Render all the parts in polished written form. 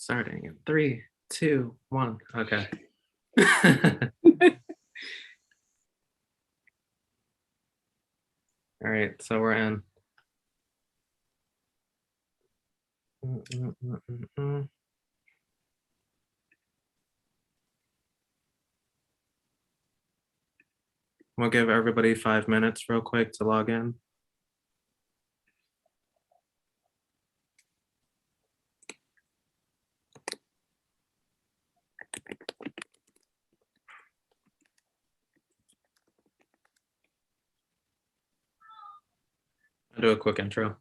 Starting in 3, 2, 1. Okay. All right, so we're in. We'll give everybody 5 minutes real quick to log in. I'll do a quick intro.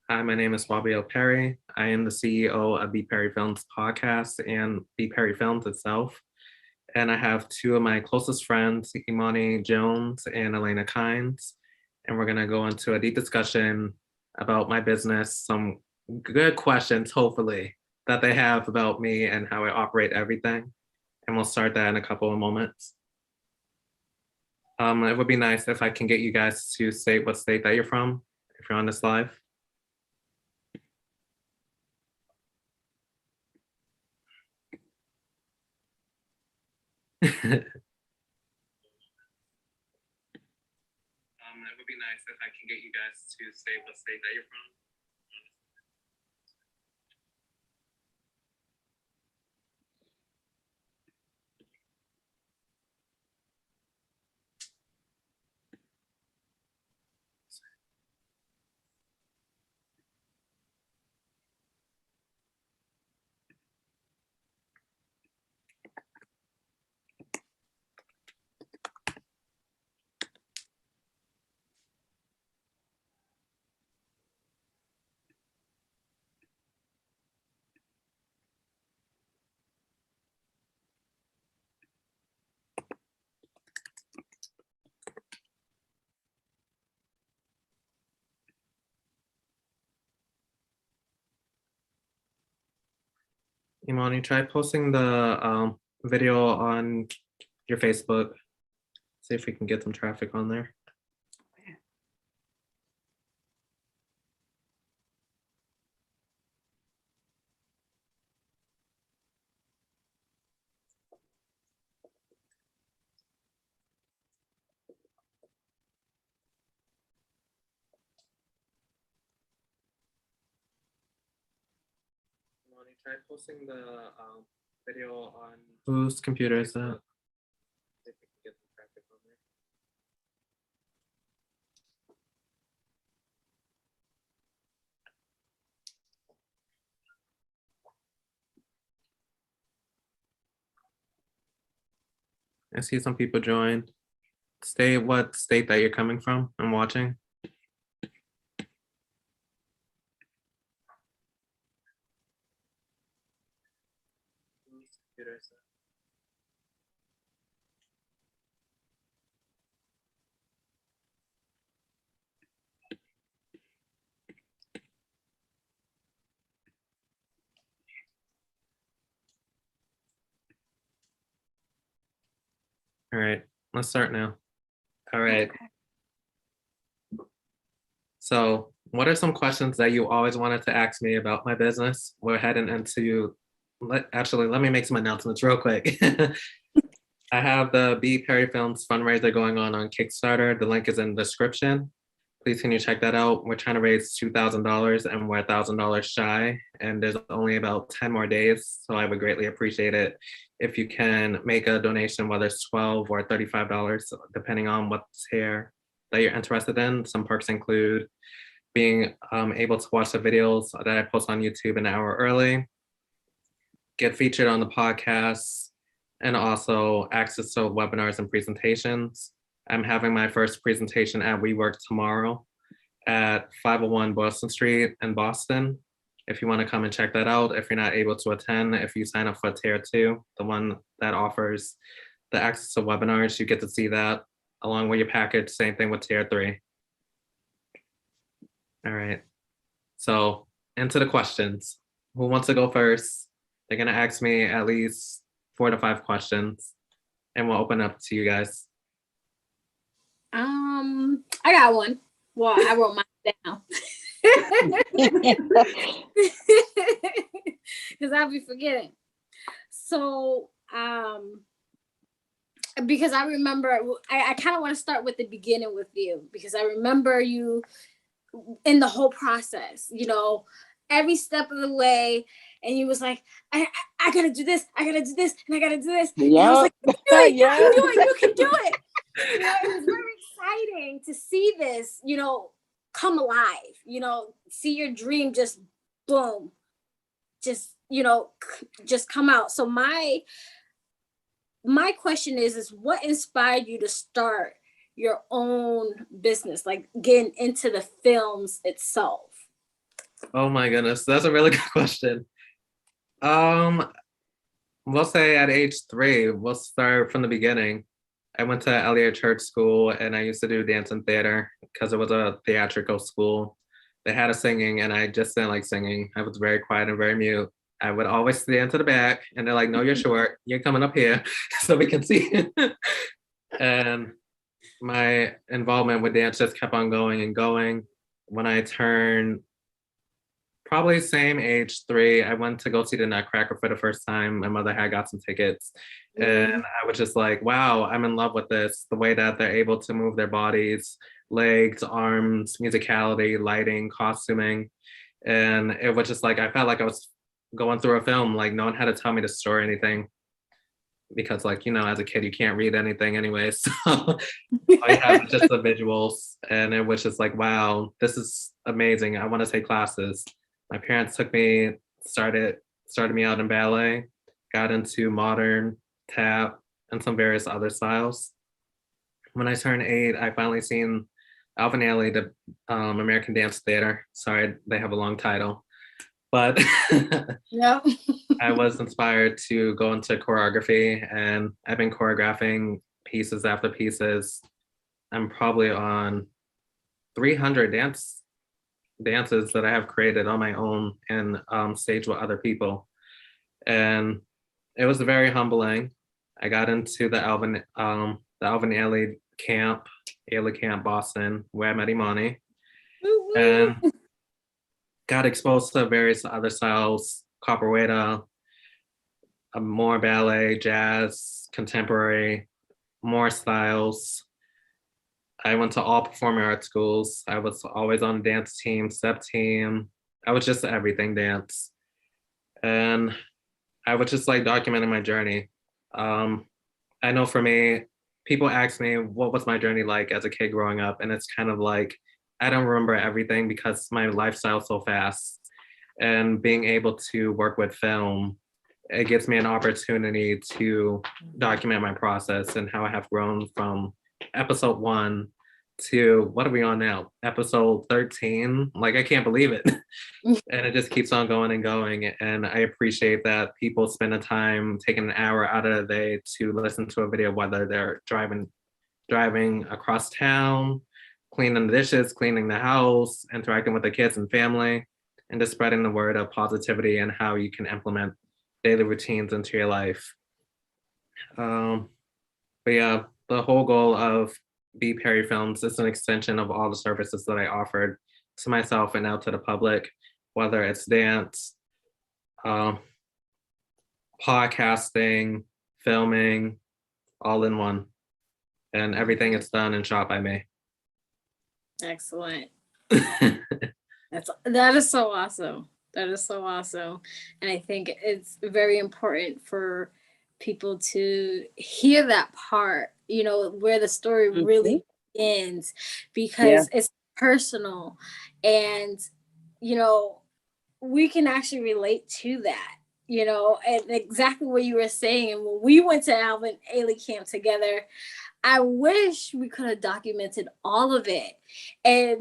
Hi, my name is Fabio Perry. I am the CEO of BPerryFilms podcast and BPerryFilms itself. And I have two of my closest friends, Imani Jones and Elena Kynes. And we're gonna go into a deep discussion about my business, some good questions, hopefully, that they have about me and how I operate everything. And we'll start that in a couple of moments. It would be nice if I can get you guys to state what state that you're from, if you're on this live. It would be nice if I can get you guys to state what state that you're from. Imani, try posting the video on your Facebook. See if we can get some traffic on there. Imani, try posting the video on whose computer is that? See if we can get some traffic on there. I see some people join. State what state that you're coming from and watching. Whose computer is that? All right, let's start now. All right. Okay. So what are some questions that you always wanted to ask me about my business? We're heading into, actually, let me make some announcements real quick. I have the BPerryFilms fundraiser going on Kickstarter. The link is in the description. Please can you check that out? We're trying to raise $2,000 and we're $1,000 shy, and there's only about 10 more days. So I would greatly appreciate it if you can make a donation, whether it's $12 or $35, depending on what tier that you're interested in. Some perks include being able to watch the videos that I post on YouTube an hour early, get featured on the podcast, and also access to webinars and presentations. I'm having my first presentation at WeWork tomorrow at 501 Boston Street in Boston. If you want to come and check that out, if you're not able to attend, if you sign up for tier 2, the one that offers the access to webinars, you get to see that along with your package. Same thing with tier 3. All right, so into the questions. Who wants to go first? They're gonna ask me at least 4 to 5 questions, and we'll open up to you guys. I got one. Well, I wrote mine down. because I'll be forgetting. So, because I remember, I kind of want to start with the beginning with you, because I remember you in the whole process, you know, every step of the way. And you was like, I gotta do this, I gotta do this, and I gotta do this. Yeah. And I was like, you can do it, you can do it. You know, it was very exciting to see this, you know, come alive, you know, see your dream just boom, just, you know, just come out. So my question is what inspired you to start your own business, like getting into the films itself? Oh my goodness, that's a really good question. We'll say at age 3, we'll start from the beginning. I went to Elliott Church School and I used to do dance and theater because it was a theatrical school. They had a singing and I just didn't like singing. I was very quiet and very mute. I would always stand to the back and they're like, no, you're short. You're coming up here so we can see. And my involvement with dance just kept on going and going. When I turned probably same age 3, I went to go see the Nutcracker for the first time. My mother had got some tickets and I was just like, wow, I'm in love with this. The way that they're able to move their bodies, legs, arms, musicality, lighting, costuming. And it was just like, I felt like I was going through a film, like no one had to tell me to store anything. Because like, you know, as a kid, you can't read anything anyway. So all you have is just the visuals. And it was just like, wow, this is amazing. I want to take classes. My parents took me, started me out in ballet, got into modern, tap, and some various other styles. When I turned 8, I finally seen Alvin Ailey, the American Dance Theater. Sorry, they have a long title. But yeah. I was inspired to go into choreography and I've been choreographing pieces after pieces. I'm probably on 300 dances that I have created on my own and staged with other people. And it was very humbling. I got into the Alvin Ailey camp, Ailey Camp Boston, where I met Imani. And got exposed to various other styles, capoeira, more ballet, jazz, contemporary, more styles. I went to all performing arts schools. I was always on a dance team, step team. I was just everything dance. And I was just like documenting my journey. I know for me, people ask me, what was my journey like as a kid growing up? And it's kind of like, I don't remember everything because my lifestyle's so fast. And being able to work with film, it gives me an opportunity to document my process and how I have grown from episode 1 to what are we on now? Episode 13. Like, I can't believe it. And it just keeps on going and going. And I appreciate that people spend the time taking an hour out of the day to listen to a video, whether they're driving across town, cleaning the dishes, cleaning the house, interacting with the kids and family, and just spreading the word of positivity and how you can implement daily routines into your life. But yeah, the whole goal of BPerryFilms is an extension of all the services that I offered to myself and out to the public, whether it's dance, podcasting, filming, all in one. And everything is done and shot by me. Excellent. That is so awesome. That is so awesome. And I think it's very important for people to hear that part, you know, where the story really ends, because it's personal. And, you know, we can actually relate to that, you know, and exactly what you were saying. And when we went to Alvin Ailey Camp together, I wish we could have documented all of it. And,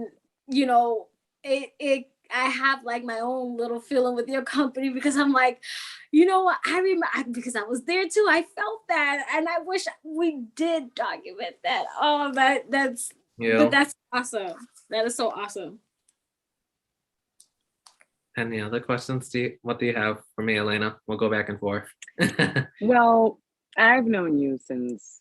you know, I have like my own little feeling with your company, because I'm like, you know what, I remember, because I was there too, I felt that, and I wish we did document that. Oh, that's yeah. But that's awesome. That is so awesome. Any other questions? What do you have for me, Elena? We'll go back and forth. Well, I've known you since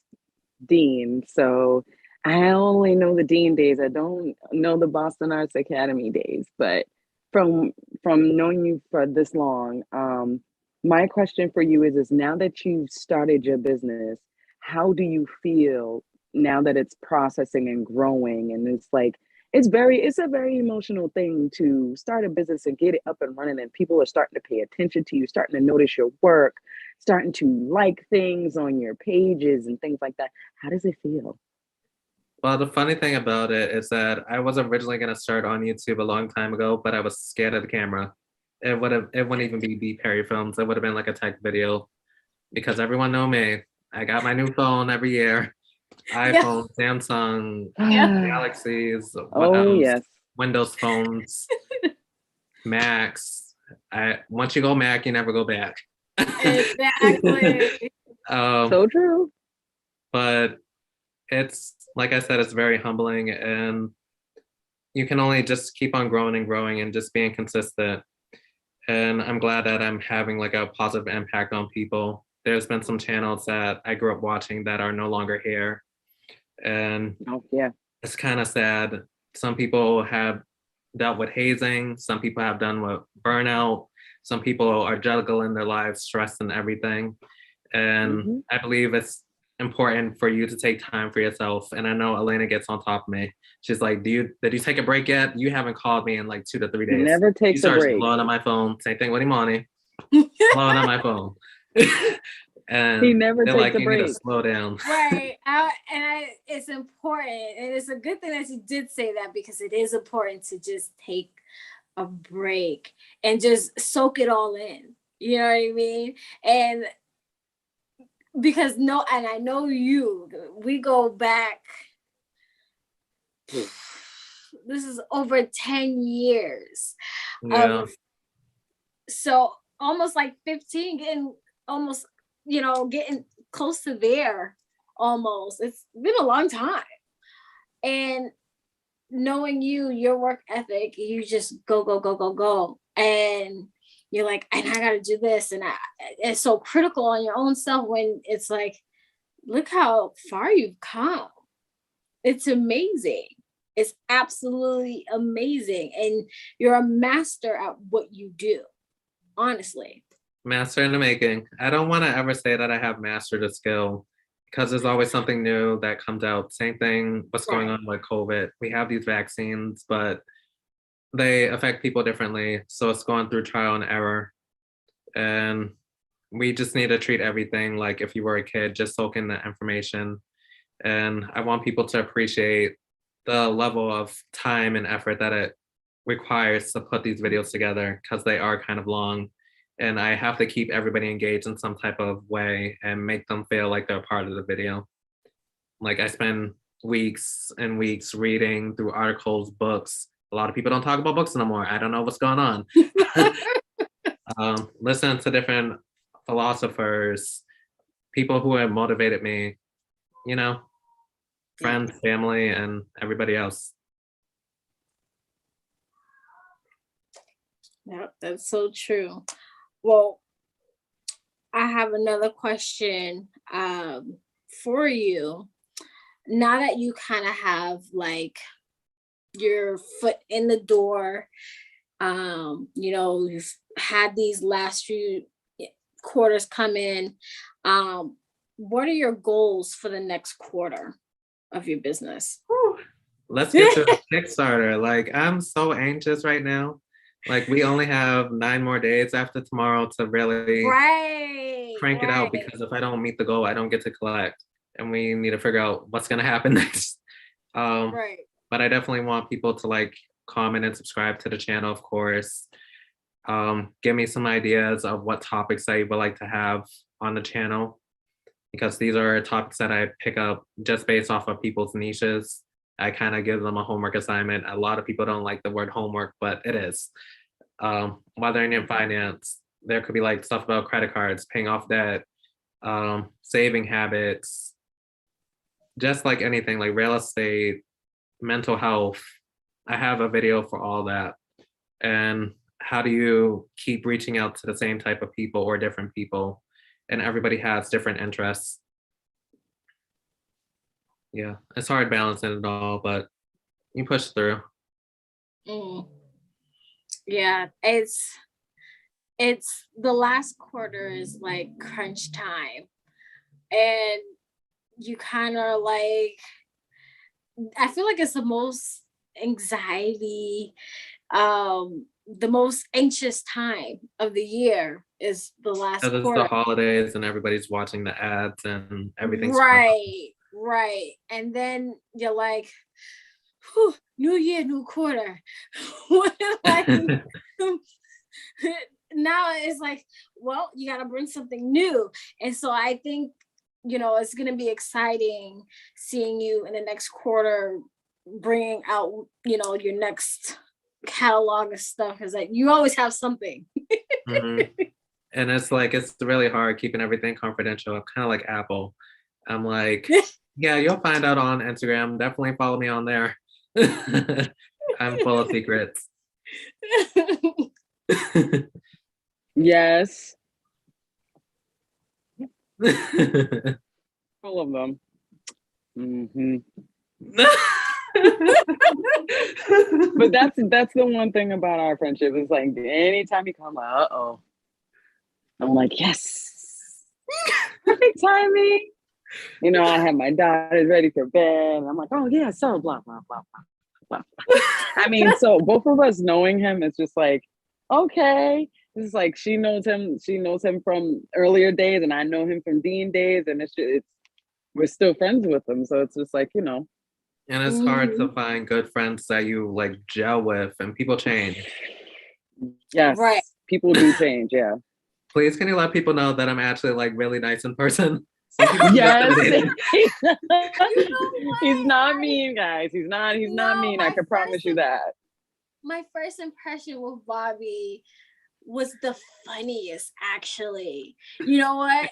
Dean, so I only know the Dean days. I don't know the Boston Arts Academy days, but from from knowing you for this long, my question for you is now that you've started your business, how do you feel now that it's processing and growing? And it's like, it's a very emotional thing to start a business and get it up and running, and people are starting to pay attention to you, starting to notice your work, starting to like things on your pages and things like that. How does it feel? Well, the funny thing about it is that I was originally going to start on YouTube a long time ago, but I was scared of the camera. It wouldn't even be BPerryFilms. It would have been like a tech video because everyone know me. I got my new phone every year. iPhone, Samsung, Galaxies, what Oh, else? yes. Windows phones, Macs. Once you go Mac, you never go back. Exactly. So true. But it's, like I said, it's very humbling, and you can only just keep on growing and growing and just being consistent. And I'm glad that I'm having like a positive impact on people. There's been some channels that I grew up watching that are no longer here. And Oh, yeah. it's kind of sad. Some people have dealt with hazing. Some people have done with burnout. Some people are juggling their lives, stress and everything. And I believe it's important for you to take time for yourself. And I know Elena gets on top of me. She's like, did you take a break yet? You haven't called me in like 2 to 3 days. Never She takes a starts break. blowing up my phone. Same thing with Imani. Blowing up my phone. And He never they're takes like, a you need to break. slow down. Right. It's important. And it's a good thing that you did say that, because it is important to just take a break and just soak it all in. You know what I mean? And because and I know we go back, this is over 10 years. Yeah. So almost like 15, getting almost, getting close to there almost. It's been a long time. And knowing your work ethic, you just go, go, go, go, go. And you're like, and I got to do this. And it's so critical on your own self when it's like, look how far you've come. It's amazing. It's absolutely amazing. And you're a master at what you do, honestly. Master in the making. I don't want to ever say that I have mastered a skill, because there's always something new that comes out. Same thing, what's going on with COVID. We have these vaccines, but they affect people differently. So it's going through trial and error. And we just need to treat everything like if you were a kid, just soak in the information. And I want people to appreciate the level of time and effort that it requires to put these videos together, because they are kind of long. And I have to keep everybody engaged in some type of way and make them feel like they're part of the video. Like I spend weeks and weeks reading through articles, books. A lot of people don't talk about books no more. I don't know what's going on. Listen to different philosophers, people who have motivated me, friends, family, and everybody else. Yeah, that's so true. Well, I have another question for you. Now that you kind of have like your foot in the door, you've had these last few quarters come in. What are your goals for the next quarter of your business? Let's get to a Kickstarter. Like, I'm so anxious right now. Like, we only have 9 more days after tomorrow to really crank it out, because if I don't meet the goal, I don't get to collect. And we need to figure out what's going to happen next. But I definitely want people to like comment and subscribe to the channel, of course. Give me some ideas of what topics I would like to have on the channel, because these are topics that I pick up just based off of people's niches. I kind of give them a homework assignment. A lot of people don't like the word homework, but it is. Whether in finance, there could be like stuff about credit cards, paying off debt, saving habits, just like anything, like real estate, mental health. I have a video for all that. And how do you keep reaching out to the same type of people or different people? And everybody has different interests. Yeah, it's hard balancing it all, but you push through. Yeah, it's the last quarter is like crunch time, and you kind of like, I feel like it's the most anxiety, the most anxious time of the year is the last Because it's the quarter. holidays and everybody's watching the ads and everything's Right. And then you're like, whew, new year, new quarter. Like, now it's like, well, you got to bring something new. And so I think, it's going to be exciting seeing you in the next quarter, bringing out, your next catalog of stuff, is that you always have something. Mhm. And it's like, it's really hard keeping everything confidential. I'm kind of like Apple. I'm like, yeah, you'll find out on Instagram. Definitely follow me on there. I'm full of secrets. Yes. Full of them. Mm-hmm. But that's the one thing about our friendship. It's like anytime you come, uh-oh. I'm like, yes. Perfect timing. I have my daughters ready for bed. And I'm like, oh yeah, so blah, blah, blah, blah, blah. I mean, so both of us knowing him, it's just like, okay. It's like she knows him from earlier days, and I know him from Dean days, and we're still friends with him. So it's just like, And it's hard to find good friends that you like gel with, and people change. Yes, right. People do change, yeah. Please, can you let people know that I'm actually like really nice in person? Some people Yes. He's not mean, guys. He's not mean. I can promise you that. My first impression with Bobby was the funniest, actually. You know what?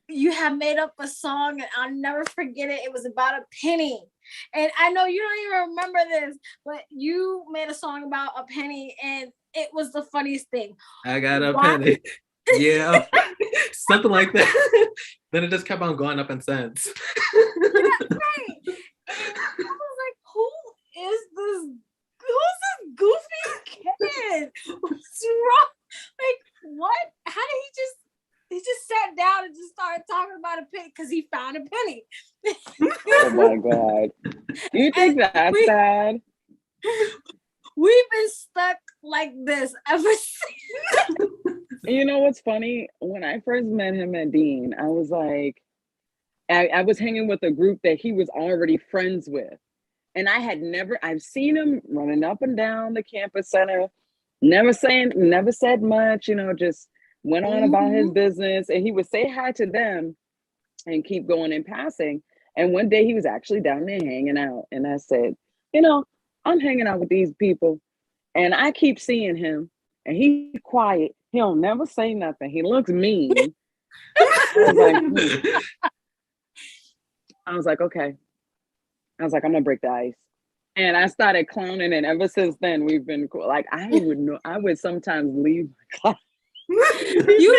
You have made up a song, and I'll never forget it. It was about a penny. And I know you don't even remember this, but you made a song about a penny, and it was the funniest thing. I got a penny. Yeah. Something like that. Then it just kept on going up in cents. Yeah, right. And I was like, who's this goofy kid? What's wrong? Like, what? How did he just sat down and just started talking about a penny because he found a penny. Oh my God. You think that's bad? We've been stuck like this ever since. You know what's funny? When I first met him at Dean, I was like, I was hanging with a group that he was already friends with. And I've seen him running up and down the campus center, never said much, just went on about his business. And he would say hi to them and keep going in passing. And one day he was actually down there hanging out. And I said, I'm hanging out with these people and I keep seeing him and he's quiet. He'll never say nothing. He looks mean. I was like, okay. I was like, I'm gonna break the ice. And I started clowning, and ever since then we've been cool. Like I would sometimes leave my class. He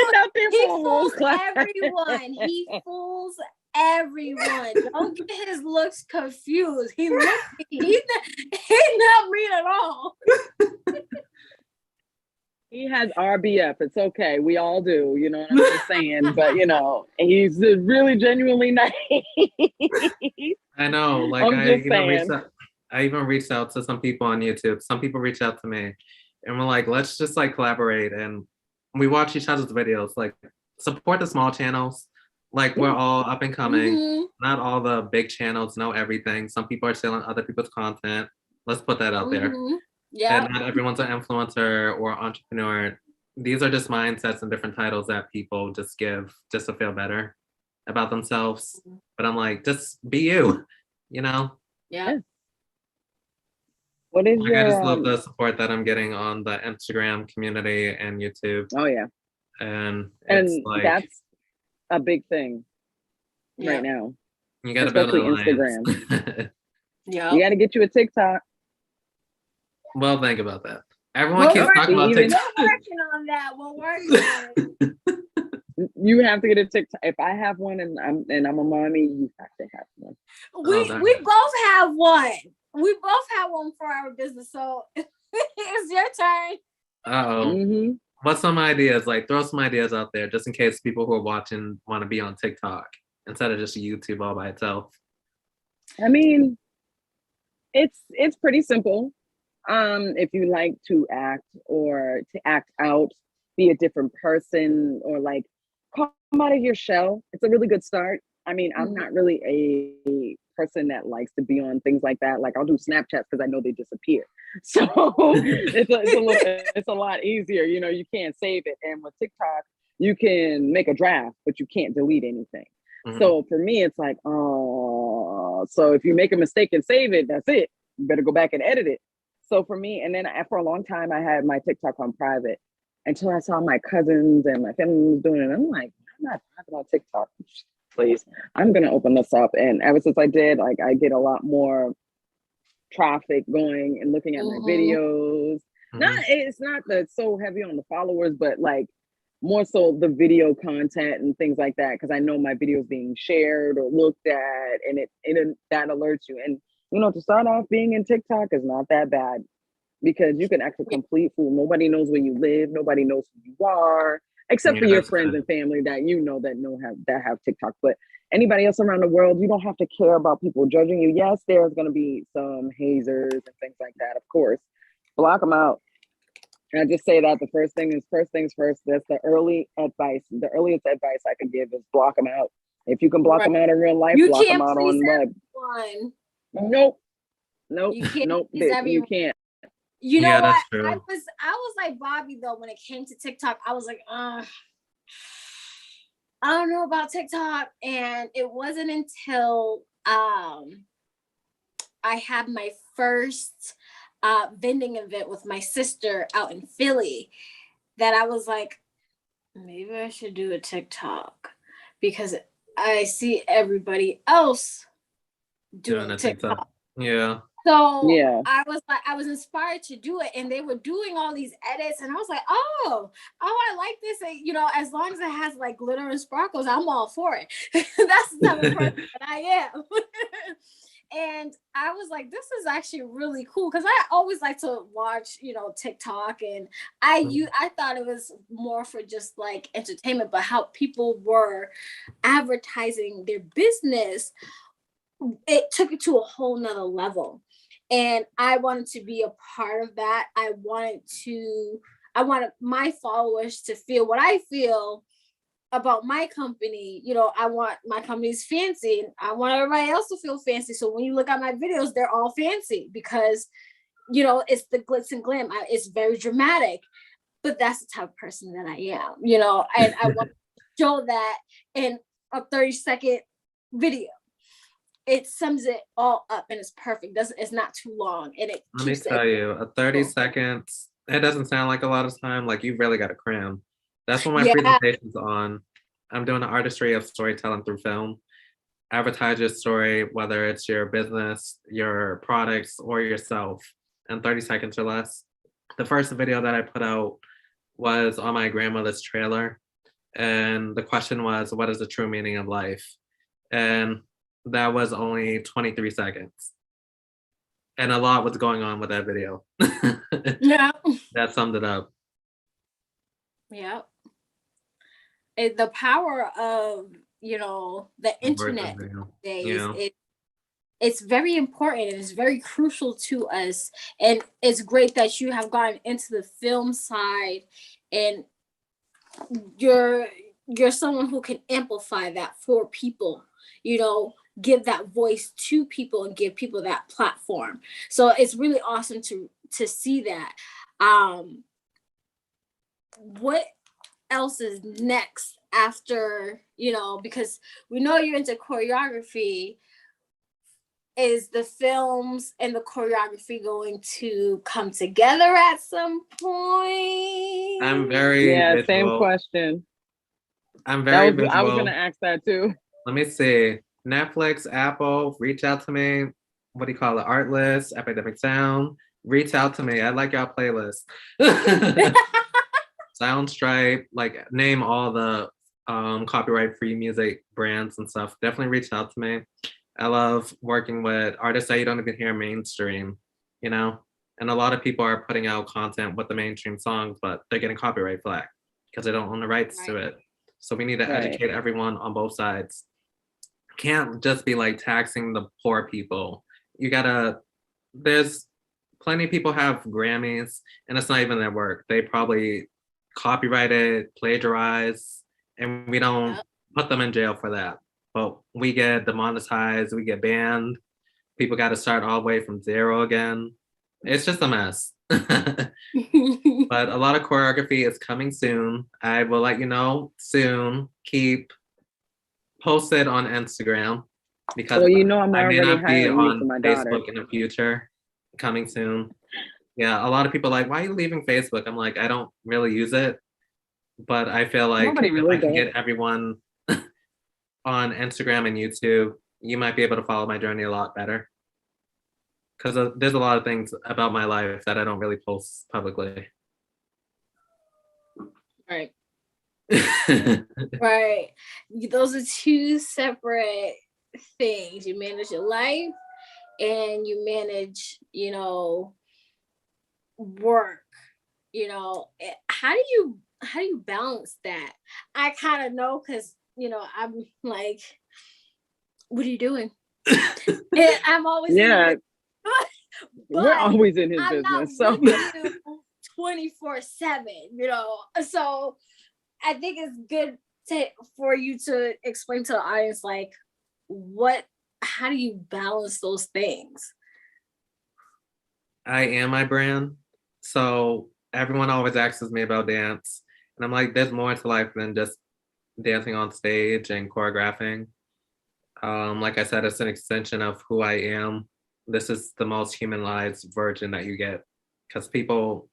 fools everyone. He fools everyone. Don't get his looks confused. He's not mean at all. He has RBF. It's okay. We all do. You know what I'm just saying? But he's really genuinely nice. I know. Like I even reached out to some people on YouTube. Some people reached out to me, and we're like, let's just like collaborate. And we watch each other's videos. Like support the small channels. Like we're all up and coming. Mm-hmm. Not all the big channels know everything. Some people are stealing other people's content. Let's put that out there. Yeah. And not everyone's an influencer or entrepreneur. These are just mindsets and different titles that people just give just to feel better about themselves. But I'm like, just be you, Yeah. What is I just love the support that I'm getting on the Instagram community and YouTube. Oh yeah. And it's like that's a big thing right now. You gotta build an alliance. Instagram. Yeah. You gotta get you a TikTok. Well, think about that. Everyone keeps talking about TikTok. We're working on that. We're working on it. You have to get a TikTok. If I have one and I'm a mommy, you have to have one. We both have one. We both have one for our business. So It's your turn. Uh-oh. Mhm. What's some ideas? Like, throw some ideas out there just in case people who are watching want to be on TikTok instead of just YouTube all by itself. I mean, it's pretty simple. If you like to act or to act out, be a different person, or like come out of your shell, it's a really good start. I mean, I'm not really a person that likes to be on things like that. Like I'll do Snapchats because I know they disappear. So it's a lot easier. You know, you can't save it. And with TikTok, you can make a draft, but you can't delete anything. Mhm. So for me, it's like, oh, so if you make a mistake and save it, that's it. You better go back and edit it. So for me, and then for a long time, I had my TikTok on private until I saw my cousins and my family was doing it. I'm like, I'm not private on TikTok. Please, I'm gonna open this up. And ever since I did, like, I get a lot more traffic going and looking at my videos. It's not that it's so heavy on the followers, but like more so the video content and things like that, because I know my videos being shared or looked at, and it that alerts you. And you know, to start off, being in TikTok is not that bad because you can act a complete fool. Nobody knows where you live. Nobody knows who you are, except for your friends and family that you know that have TikTok. But anybody else around the world, you don't have to care about people judging you. Yes, there's going to be some hazers and things like that. Of course, block them out. And I just say that first things first. That's the early advice. The earliest advice I can give is block them out. If you can block them out in real life, You block them can't out please on web. everyone. Nope. You can't Nope. please everyone. You can't. You know Yeah, what? that's true. I was like Bobby though when it came to TikTok. I was like, I don't know about TikTok. And it wasn't until I had my first vending event with my sister out in Philly that I was like, maybe I should do a TikTok because I see everybody else doing a TikTok. Yeah. So Yeah. I was inspired to do it, and they were doing all these edits, and I was like, oh, I like this. And, you know, as long as it has like glitter and sparkles, I'm all for it. That's the type of person that I am. And I was like, this is actually really cool because I always like to watch, you know, TikTok, and I thought it was more for just like entertainment, but how people were advertising their business, it took it to a whole nother level. And I wanted to be a part of that. I wanted my followers to feel what I feel about my company. You know, I want my company's fancy, and I want everybody else to feel fancy. So when you look at my videos, they're all fancy because, you know, it's the glitz and glam. It's very dramatic, but that's the type of person that I am, you know, and I want to show that in a 30-second video. It sums it all up and it's perfect. It's not too long, and it Let me tell you, a 30 seconds, it doesn't sound like a lot of time. Like, you really got to cram. That's what my presentation's on. I'm doing the artistry of storytelling through film. Advertise your story, whether it's your business, your products, or yourself, in 30 seconds or less. The first video that I put out was on my grandmother's trailer. And the question was, what is the true meaning of life? And that was only 23 seconds. And a lot was going on with that video. Yeah. That summed it up. Yeah. The power of, you know, the internet days, it's very important and it's very crucial to us. And it's great that you have gotten into the film side, and you're someone who can amplify that for people, you know, give that voice to people and give people that platform. So it's really awesome to see that. What else is next after, you know, because we know you're into choreography? Is the films and the choreography going to come together at some point? I'm very visual. Same question. I'm very visual. I was gonna ask that too. Let me see. Netflix, Apple, reach out to me. What do you call it? Artlist, Epidemic Sound. Reach out to me. I like y'all playlist. Soundstripe, like, name all the copyright-free music brands and stuff. Definitely reach out to me. I love working with artists that you don't even hear mainstream, you know? And a lot of people are putting out content with the mainstream songs, but they're getting copyright flag because they don't own the rights to it. So we need to educate everyone on both sides. Can't just be like taxing the poor people. You gotta, there's plenty of people have Grammys and it's not even their work. They probably copyrighted, plagiarize, and we don't put them in jail for that. But we get demonetized, we get banned. People got to start all the way from zero again. It's just a mess. But a lot of choreography is coming soon. I will let you know soon. Keep posted on Instagram because well, you know, I'm I may already not be hiring you on for my daughter. Facebook in the future. Coming soon. Yeah, a lot of people are like, why are you leaving Facebook? I'm like, I don't really use it, but I feel like Nobody if really I can does. get everyone on Instagram and YouTube, you might be able to follow my journey a lot better. Because there's a lot of things about my life that I don't really post publicly. Right. Right. Those are two separate things. You manage your life and you manage, you know, work. You know, how do you balance that? I kind of know because, you know, I'm like, what are you doing? And I'm always Yeah. We're always in his I'm business. not So with you 24/7, you know. So I think it's good for you to explain to the audience, like, how do you balance those things? I am my brand. So everyone always asks me about dance. And I'm like, there's more to life than just dancing on stage and choreographing. Like I said, it's an extension of who I am. This is the most humanized version that you get. Because people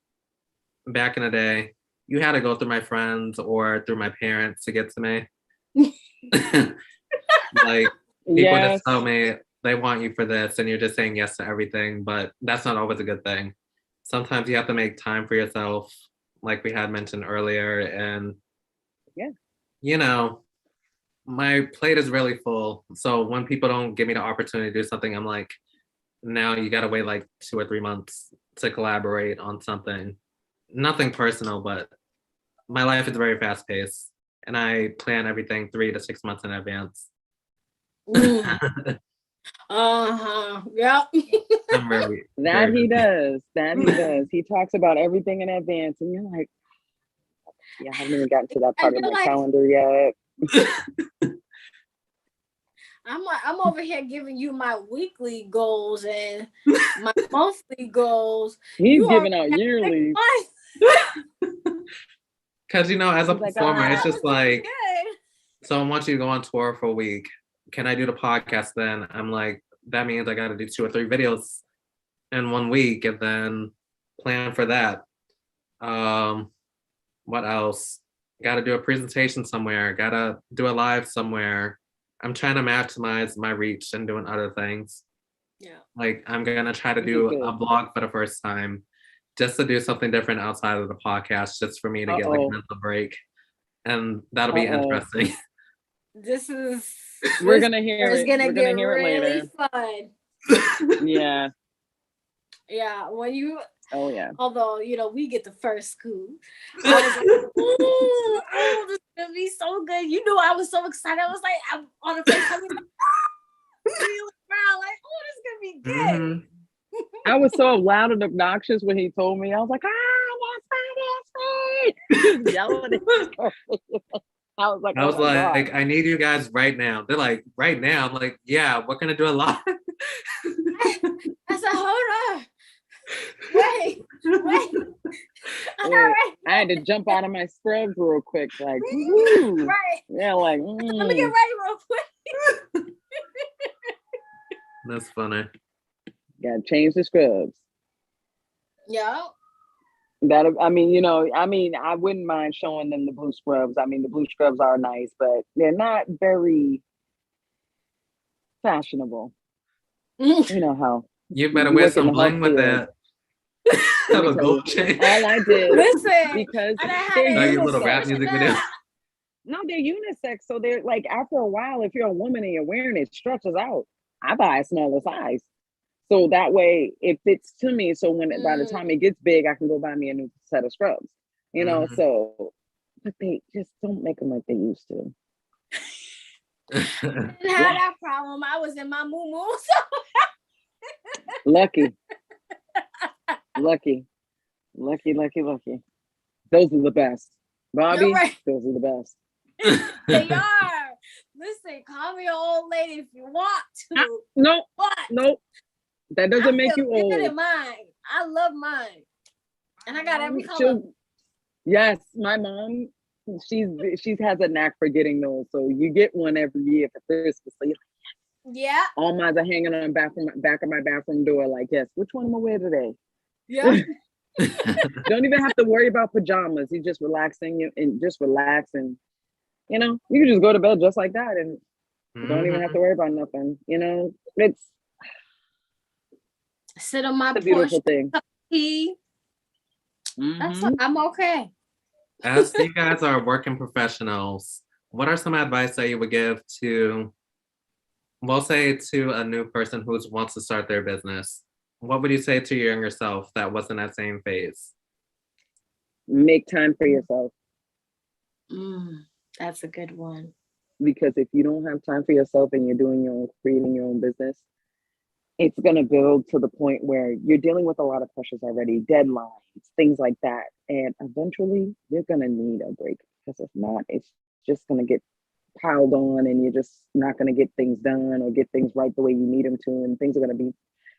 back in the day, you had to go through my friends or through my parents to get to me. Like people just tell me they want you for this and you're just saying yes to everything, but that's not always a good thing. Sometimes you have to make time for yourself, like we had mentioned earlier. And you know, my plate is really full. So when people don't give me the opportunity to do something, I'm like, now you gotta wait like 2 or 3 months to collaborate on something. Nothing personal, but my life is very fast paced and I plan everything 3 to 6 months in advance. Yep. I'm really that he does. He talks about everything in advance, and you're like, yeah, I haven't even gotten to that part of my calendar yet. I'm over here giving you my weekly goals and my monthly goals. He's giving out yearly. Because, you know, as a performer, it's just like, good. So I want you to go on tour for a week. Can I do the podcast then? I'm like, that means I got to do 2 or 3 videos in 1 week and then plan for that. What else? Got to do a presentation somewhere. Got to do a live somewhere. I'm trying to maximize my reach and doing other things. Yeah. Like I'm going to try to do a vlog for the first time just to do something different outside of the podcast, just for me to get like a mental break. And that'll be interesting. We're gonna hear it. Gonna We're get gonna hear really it later. Fun. Yeah. When you Oh yeah. Although, you know, we get the first scoop. I was like, oh, this is gonna be so good. You knew I was so excited. I was like, I'm on the face. I was like, oh, this is gonna be good. Mm-hmm. I was so loud and obnoxious when he told me. I was like, that's fine. Yelling at his I was like, I need you guys right now. They're like, right now? I'm like, yeah, we're gonna do a lot. I said, hold on. Wait. I had to jump out of my scrubs real quick, like, woo. Right. Yeah, like, let me get ready real quick. That's funny. Gotta change the scrubs. Yeah. I wouldn't mind showing them the blue scrubs. I mean, the blue scrubs are nice, but they're not very fashionable. You know how. You better wear some bling with that. Have a gold chain. All I did, listen, because they're your little rap music video. No, they're unisex, so they're like, after a while, if you're a woman and you're wearing it, stretches out. I buy a smaller size. So that way it fits to me. So when by the time it gets big, I can go buy me a new set of scrubs, you know? Mhm. So, but they just don't make them like they used to. Didn't have that problem. I was in my moo-moo. So. Lucky. Those are the best. Bobby, You're right. those are the best. They are. Listen, call me an old lady if you want to. No, but no. That doesn't make you old. Good in mine. I love mine. And I got every color. Yes, my mom, she has a knack for getting those. So you get one every year for Christmas. So yeah. All mine are hanging on the back of my bathroom door. Like, yes, which one am I wearing today? Yeah. Don't even have to worry about pajamas. You just relaxing and just relax, and you know, you can just go to bed just like that, and don't even have to worry about nothing. You know, it's sit on my a beautiful thing. I'm okay. As you guys are working professionals, what are some advice that you would give to, we'll say, to a new person who wants to start their business? What would you say to your younger self that was in that same phase? Make time for yourself. That's a good one. Because if you don't have time for yourself and you're creating your own business, it's going to build to the point where you're dealing with a lot of pressures already, deadlines, things like that. And eventually you're going to need a break, because if not, it's just going to get piled on and you're just not going to get things done or get things right the way you need them to. And things are going to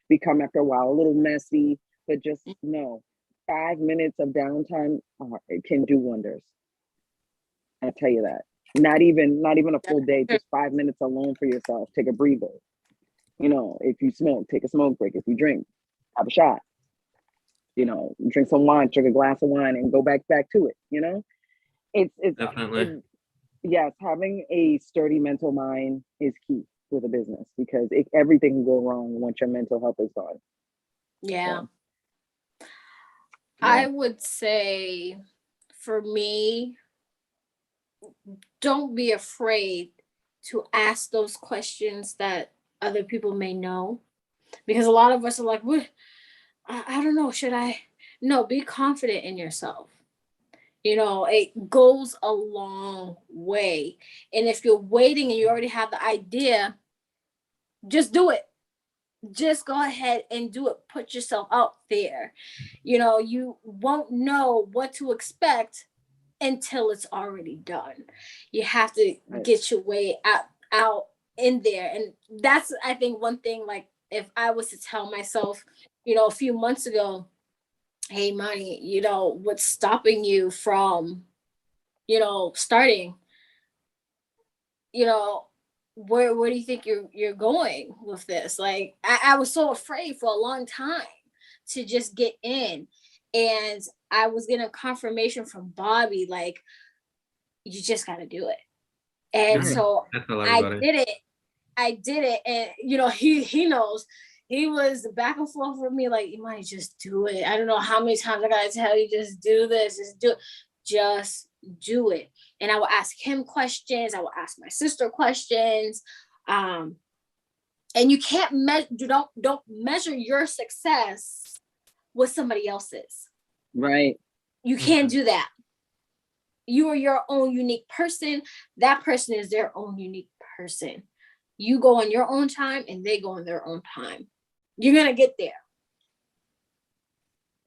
become after a while a little messy, but just know 5 minutes of downtime it can do wonders. I tell you that. Not even a full day, just 5 minutes alone for yourself. Take a breather. You know, if you smoke, take a smoke break. If you drink, have a shot. You know, drink some wine, drink a glass of wine, and go back to it. You know, it's Definitely. Yes, having a sturdy mental mind is key with a business, because everything can go wrong once your mental health is gone. Yeah. So, I would say, for me, don't be afraid to ask those questions that other people may know, because a lot of us are like, what? I don't know. Should I? No, be confident in yourself. You know, it goes a long way. And if you're waiting and you already have the idea, just do it. Just go ahead and do it. Put yourself out there. You know, you won't know what to expect until it's already done. You have to get your way out in there. And that's, I think, one thing, like, if I was to tell myself, you know, a few months ago, hey, Money, you know, what's stopping you from, you know, starting, you know, where do you think you're going with this? Like, I was so afraid for a long time to just get in. And I was getting a confirmation from Bobby, like, you just got to do it. And so I did it. And, you know, he knows. He was back and forth with me, like, you might just do it. I don't know how many times I got to tell you, just do this, just do it. And I will ask him questions. I will ask my sister questions. And you can't don't measure your success with somebody else's. Right. You can't do that. You are your own unique person. That person is their own unique person. You go on your own time and they go on their own time. You're going to get there.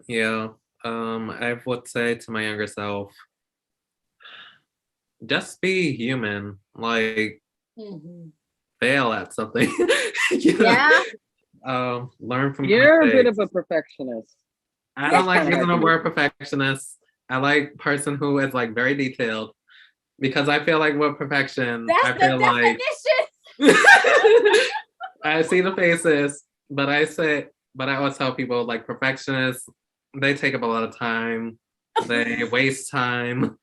Yeah. I would say to my younger self, just be human. Like, fail at something. You know? Yeah. Learn from You're mistakes. a bit of a perfectionist. I don't like using the word perfectionist. I like person who is like very detailed, because I feel like with perfection, I feel like I see the faces, but I always tell people, like, perfectionists, they take up a lot of time. They waste time.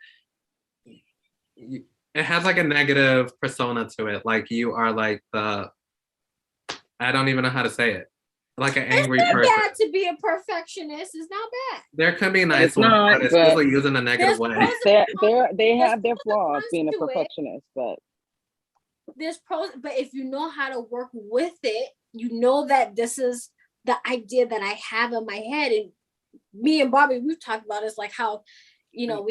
It has like a negative persona to it. Like, you are like I don't even know how to say it. Like an angry person. It's not bad to be a perfectionist. It's not bad. There could be nice ones, but it's usually used in a negative way. They have their flaws being a perfectionist, but there's pros. But if you know how to work with it, you know that this is the idea that I have in my head. And me and Bobby, we've talked about it's like how, you know,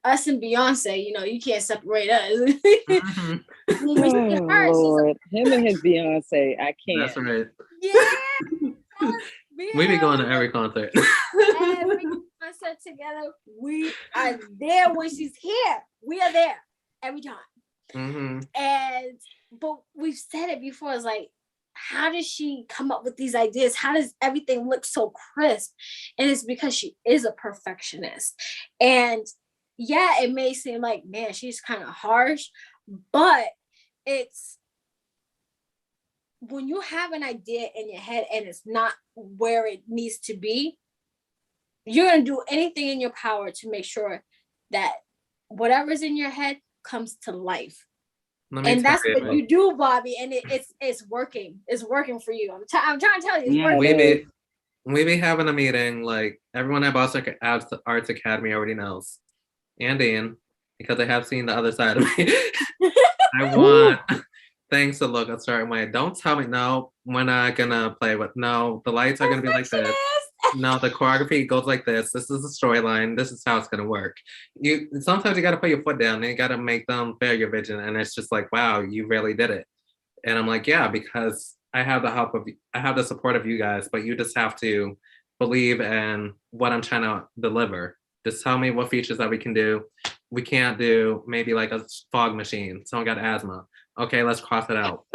us and Beyonce, you know, you can't separate us. Mhm. When she Oh, her, Lord. Him and his Beyonce, I can't. That's right. yeah, We be going to every concert. every concert together. We are there when she's here. We are there every time. Mm-hmm. But we've said it before. It's like, how does she come up with these ideas? How does everything look so crisp? And it's because she is a perfectionist. And yeah, it may seem like, man, she's kind of harsh, but it's when you have an idea in your head and it's not where it needs to be, you're going to do anything in your power to make sure that whatever's in your head comes to life. And that's what you do, Bobby. And it's working. It's working for you. I'm trying to tell you, it's working. We be having a meeting, like everyone at Boston Arts Academy already knows. And Dean, because they have seen the other side of me. I want things to look a certain way. Don't tell me, no, we're not gonna play with, no, the lights are gonna be like this. No, the choreography goes like this. This is the storyline. This is how it's gonna work. Sometimes you gotta put your foot down and you gotta make them bear your vision. And it's just like, wow, you really did it. And I'm like, yeah, because I have the support of you guys, but you just have to believe in what I'm trying to deliver. Just tell me what features that we can do. We can't do maybe like a fog machine. Someone got asthma. Okay, let's cross it out.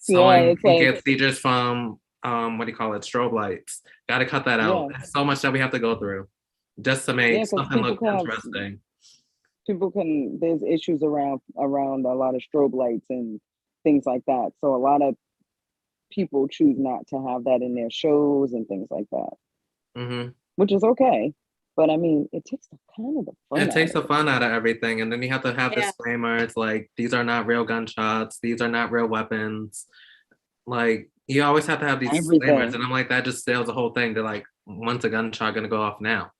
Someone can get seizures from what do you call it? Strobe lights. Got to cut that out. There's so much that we have to go through just to make something look interesting. There's issues around a lot of strobe lights and things like that. So a lot of people choose not to have that in their shows and things like that, which is okay. But I mean, it takes the fun. It takes the fun out of everything, and then you have to have disclaimers like these are not real gunshots, these are not real weapons. Like you always have to have these disclaimers, and I'm like, that just steals the whole thing. They're like, when's a gunshot gonna go off now?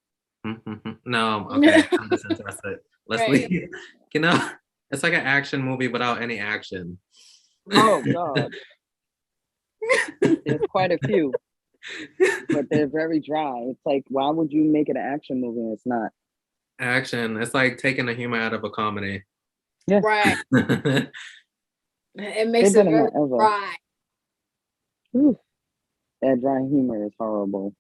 No, okay, I'm disinterested. Let's leave. You know, it's like an action movie without any action. Oh God, there's quite a few. But they're very dry. It's like, why would you make it an action movie and it's not? Action. It's like taking the humor out of a comedy. Yeah. Right. It makes it very dry. Ooh, that dry humor is horrible.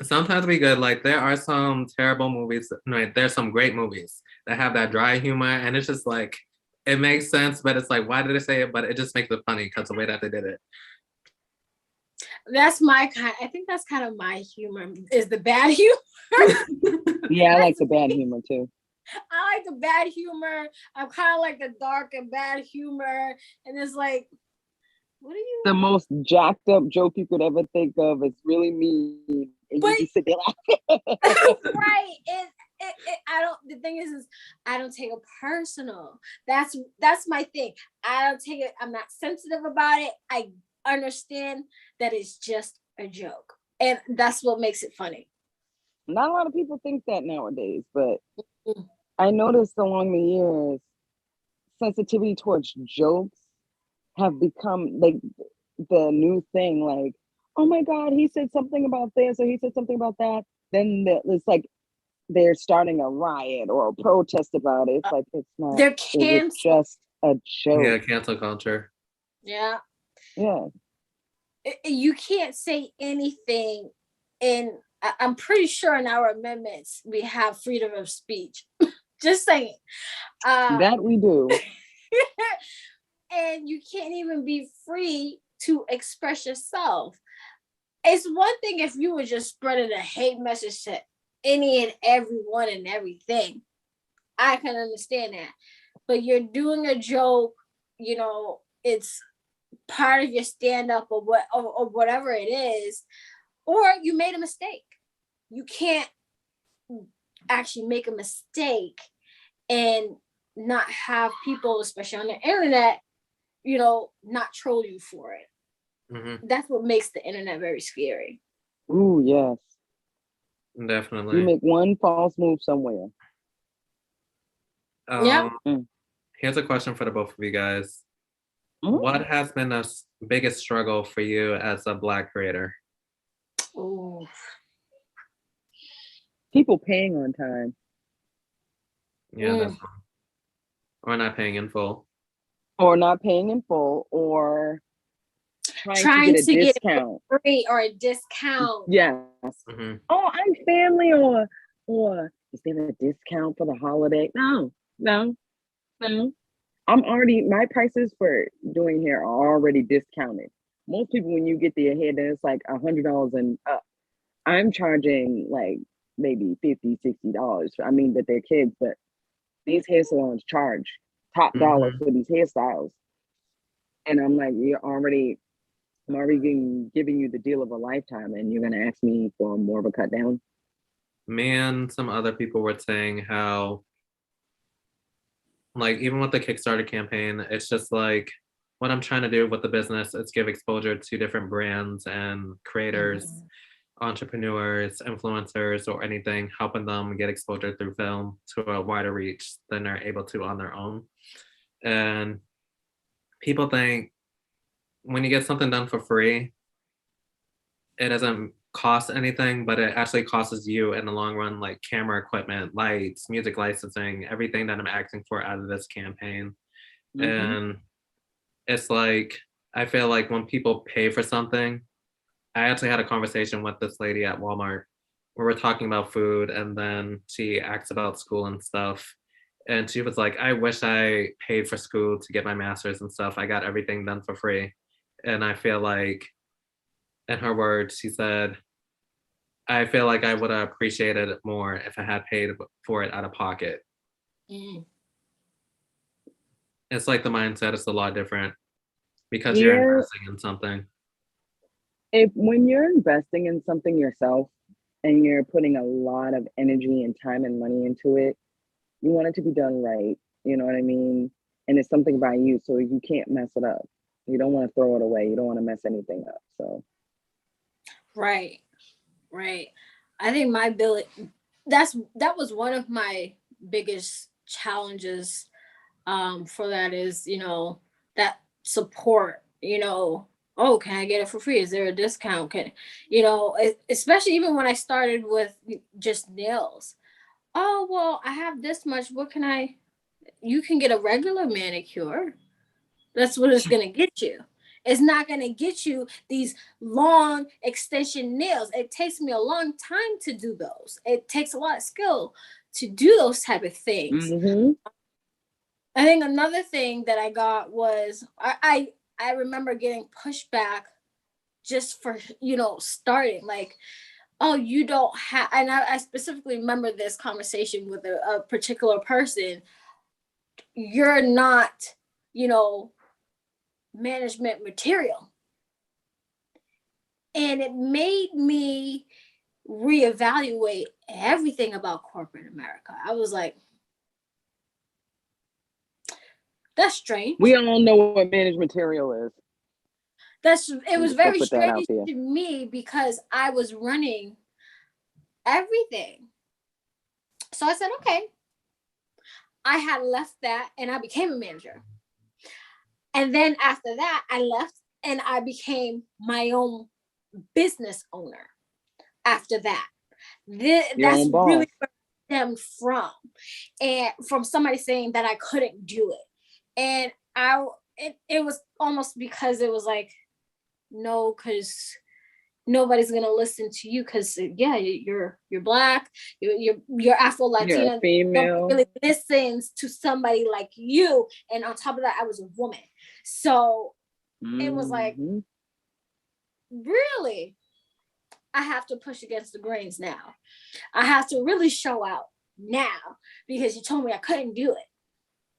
Sometimes we good. Like there are some terrible movies. No, there's some great movies that have that dry humor, and it's just like it makes sense, but it's like, why did they say it? But it just makes it funny because the way that they did it. That's I think that's kind of my humor, is the bad humor. Yeah, I like the bad humor too. I like the bad humor. I'm kind of like the dark and bad humor. And it's like, what are you? The most jacked up joke you could ever think of is really mean. And you just sit there laughing. Right. The thing is I don't take it personal. That's my thing. I don't take it, I'm not sensitive about it. I understand that it's just a joke, and that's what makes it funny. Not a lot of people think that nowadays, but I noticed along the years sensitivity towards jokes have become like the new thing. Like, oh my God, he said something about this or he said something about that. Then it's like they're starting a riot or a protest about it. It's like, it's not. It's just a joke. Yeah, cancel culture. Yeah. Yeah. You can't say anything, and I'm pretty sure in our amendments we have freedom of speech. Just saying. That we do. And you can't even be free to express yourself. It's one thing if you were just spreading a hate message to any and everyone and everything. I can understand that. But you're doing a joke, you know, it's part of your stand-up or whatever it is, or you made a mistake. You can't actually make a mistake and not have people, especially on the internet, you know, not troll you for it. That's what makes the internet very scary. Ooh, yes. Definitely. You make one false move somewhere. Here's a question for the both of you guys. what has been the biggest struggle for you as a Black creator? Oh, People paying on time. Yeah, that's one. Or not paying in full. Or not paying in full, or trying trying to to get a get discount. free or a discount. Yes. Mm-hmm. Oh, I'm family, or is there a discount for the holiday? No, no, no. My prices for doing hair are already discounted. Most people, when you get their hair, then it's like $100 and up. I'm charging like maybe $50, $60. I mean, that they're kids, but these hair salons charge top dollar Mm-hmm. for these hairstyles. And I'm like, I'm already giving you the deal of a lifetime, and you're gonna ask me for more of a cut down. Me and some other people were saying how, like, even with the Kickstarter campaign, it's just like what I'm trying to do with the business is give exposure to different brands and creators, entrepreneurs, influencers, or anything, helping them get exposure through film to a wider reach than they're able to on their own. And people think when you get something done for free, it doesn't cost anything, but it actually costs you in the long run, like camera equipment, lights, music licensing, everything that I'm asking for out of this campaign. Mm-hmm. And it's like, I feel like when people pay for something, I actually had a conversation with this lady at Walmart where we're talking about food, and then she asked about school and stuff. And she was like, I wish I paid for school to get my master's and stuff. I got everything done for free. And I feel like, in her words, she said, I feel like I would have appreciated it more if I had paid for it out of pocket. Mm. It's like the mindset is a lot different because you're Yeah, investing in something. if when you're investing in something yourself and you're putting a lot of energy and time and money into it, you want it to be done right. You know what I mean? And it's something by you, so you can't mess it up. You don't want to throw it away. You don't want to mess anything up. So Right, right. I think that was one of my biggest challenges for that is, that support, oh, can I get it for free? Is there a discount? Especially even when I started with just nails. Oh, well, I have this much. You can get a regular manicure. That's what it's going to get you. It's not going to get you these long extension nails. It takes me a long time to do those. It takes a lot of skill to do those type of things. mm-hmm. I think another thing that I got was I remember getting pushback just for starting, like, oh, you don't have, and I specifically remember this conversation with a particular person. You're not, management material. And it made me reevaluate everything about corporate America. I was like, that's strange. We all know what managed material is. It was Just to very put that out strange there. to me because I was running everything. So I said, okay. I had left that and I became a manager. And then after that, I left and I became my own business owner after that. Your That's own boss. really where it stemmed from. And from somebody saying that I couldn't do it. And it was almost because it was like, no, because nobody's gonna listen to you because yeah, you're Black, you're Afro You're a Latina. Nobody female. really listens to somebody like you, and on top of that, I was a woman, so it was like, Mm-hmm. really, I have to push against the grains now. I have to really show out now because you told me I couldn't do it.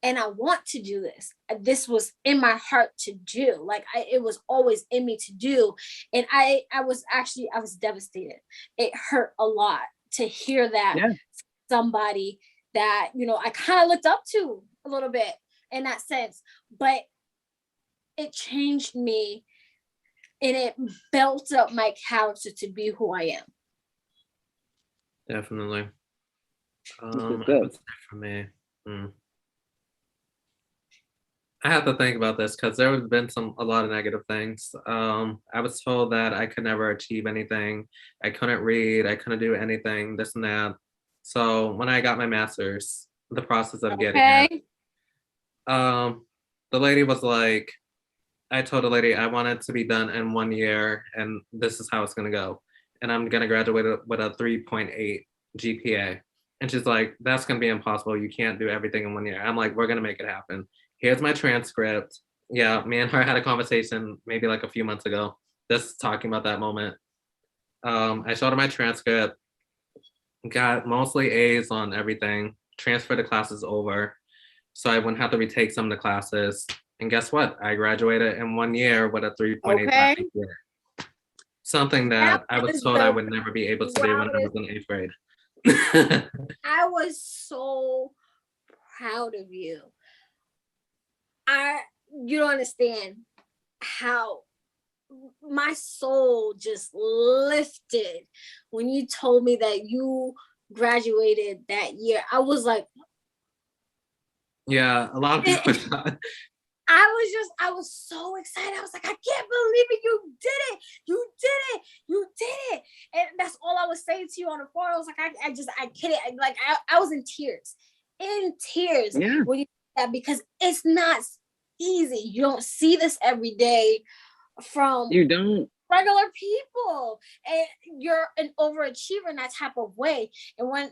And I want to do this. This was in my heart to do. Like it was always in me to do. And I was devastated. It hurt a lot to hear that somebody that, I kind of looked up to a little bit in that sense, but it changed me and it built up my character to be who I am. Definitely. This is good. What's that for me? I have to think about this because there have been a lot of negative things. I was told that I could never achieve anything. I couldn't read. I couldn't do anything. This and that. So when I got my master's, the process of getting it, Okay. the lady was like, I told the lady I want it to be done in 1 year, and this is how it's gonna go. And I'm gonna graduate with a 3.8 GPA. And she's like, that's gonna be impossible. You can't do everything in 1 year. I'm like, we're gonna make it happen. Here's my transcript. Yeah, me and her had a conversation maybe like a few months ago, just talking about that moment. I showed her my transcript, got mostly A's on everything, transferred the classes over, so I wouldn't have to retake some of the classes. And guess what? I graduated in 1 year with a 3.85 Okay. GPA. Something That that I was is told I the would never be able to do when I was proudest. in 8th grade. I was so proud of you. You don't understand how my soul just lifted when you told me that you graduated that year. I was like, Yeah, a lot of people thought, I was so excited. I was like, I can't believe it. You did it. You did it. You did it. And that's all I was saying to you on the phone. I was like, I can't. I was in tears Yeah. when you did that, because it's not easy. You don't see this every day from You don't. regular people, and you're an overachiever in that type of way. And when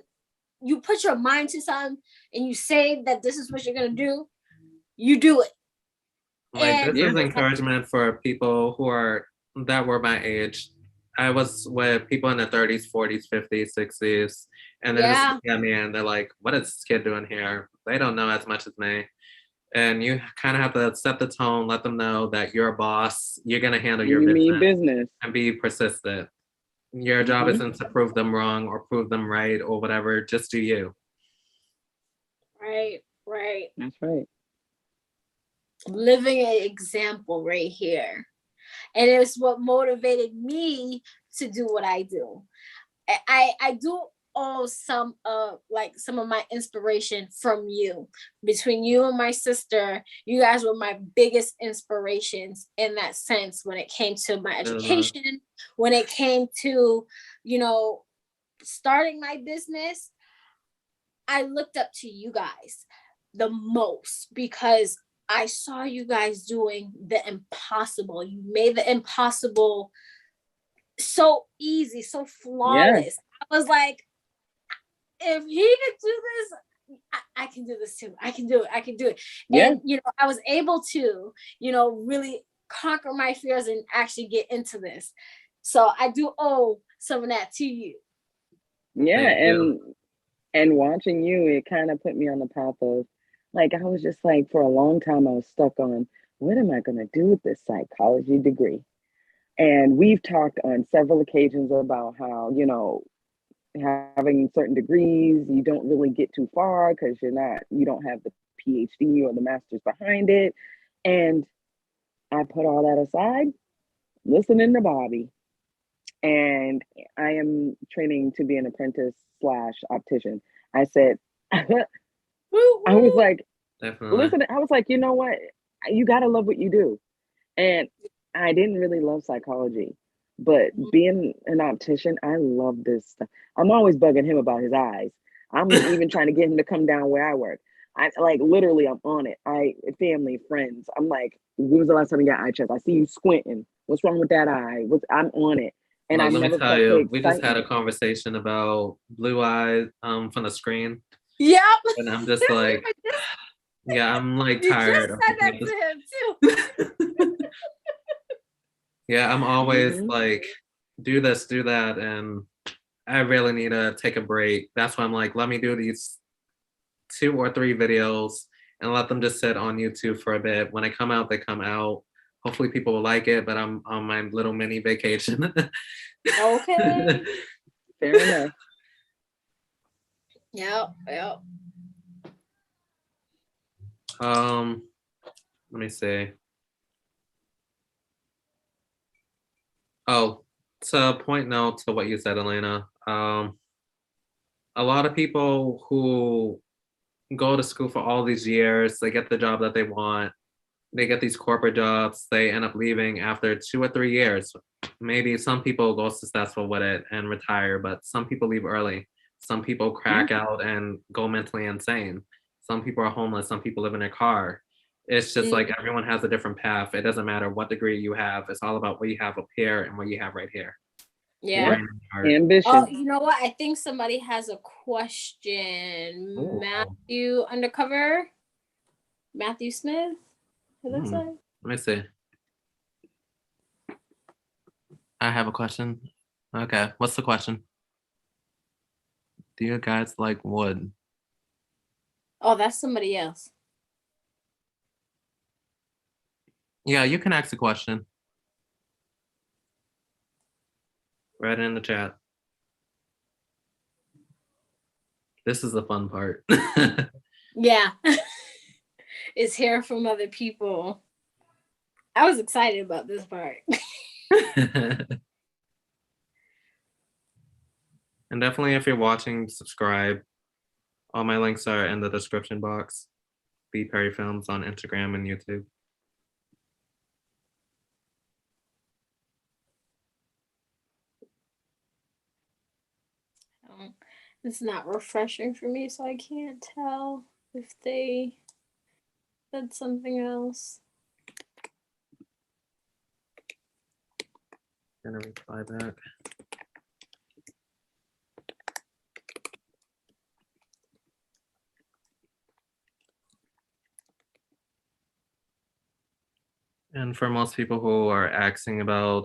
you put your mind to something and you say that this is what you're gonna do, you do it. like, And this Yeah. is encouragement for people that were my age. I was with people in their 30s, 40s, 50s, 60s, and they're just yeah, looking at me and they're like, what is this kid doing here? They don't know as much as me. And you kind of have to set the tone, let them know that you're a boss, you're going to handle And your you mean business, business. and be persistent. Your job Mhm. isn't to prove them wrong or prove them right or whatever, just do you. right. That's right. Living an example right here. And it's what motivated me to do what I do. I do owe some of my inspiration from you. Between you and my sister, you guys were my biggest inspirations in that sense, when it came to my education, when it came to, you know, starting my business. I looked up to you guys the most because I saw you guys doing the impossible. You made the impossible so easy, so Yeah. flawless. I was like, if he could do this, I can do this too. I can do it. I can do it. Yeah. And, I was able to, really conquer my fears and actually get into this. So I do owe some of that to you. Yeah. Thank you. And watching you, it kind of put me on the path of, like, I was just like, for a long time, I was stuck on, what am I going to do with this psychology degree? And we've talked on several occasions about how, having certain degrees, you don't really get too far because you don't have the PhD or the master's behind it. And I put all that aside, listening to Bobby. And I am training to be an apprentice slash optician. I said, Woo, I was woo. like, Definitely. listen, I was like, you know what? You got to love what you do. And I didn't really love psychology, but being an optician, I love this stuff. I'm always bugging him about his eyes. I'm even trying to get him to come down where I work. I like literally, I'm on it. Family, friends. I'm like, when was the last time you got eye checks? I see you squinting. What's wrong with that eye? I'm on it. And I Look, let me never tell felt the you, we just had a excitement. conversation about blue eyes from the screen. Yep. And I'm just like, yeah, I'm like You just tired of said looking that at to him too. this. Yeah, I'm always Hmm. like, do this, do that. And I really need to take a break. That's why I'm like, let me do these 2 or 3 videos and let them just sit on YouTube for a bit. When they come out, they come out. Hopefully people will like it, but I'm on my little mini vacation. Okay. Fair enough. Yep. um, let me see. Oh, to point note to what you said, Elena. A lot of people who go to school for all these years, they get the job that they want, they get these corporate jobs, they end up leaving after 2 or 3 years. Maybe some people go successful with it and retire, but some people leave early. Some people crack out and go mentally insane. Some people are homeless. Some people live in their car. It's just like everyone has a different path. It doesn't matter what degree you have. It's all about what you have up here and what you have right here. Yeah. Ambition. Oh, you know what? I think somebody has a question. Ooh. Matthew Undercover. Matthew Smith. It looks like. Let me see. I have a question. Okay, what's the question? Do you guys like wood? Oh, that's somebody else. Yeah, you can ask a question. Write it in the chat. This is the fun part. Yeah. It's hearing from other people. I was excited about this part. And definitely, if you're watching, subscribe. All my links are in the description box. BPerryFilms on Instagram and YouTube. It's not refreshing for me, so I can't tell if they said something else. Gonna reply back. And for most people who are asking about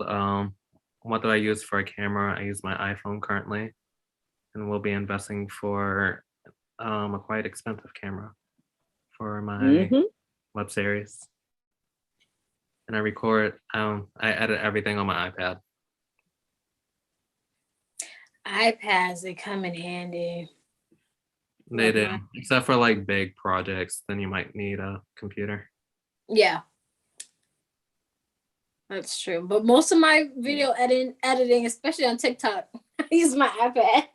what do I use for a camera, I use my iPhone currently, and will be investing for a quite expensive camera for my web series. And I record, I edit everything on my iPad. iPads, they come in handy. They do, except for like big projects, then you might need a computer. Yeah. That's true. But most of my video editing, especially on TikTok, I use my iPad.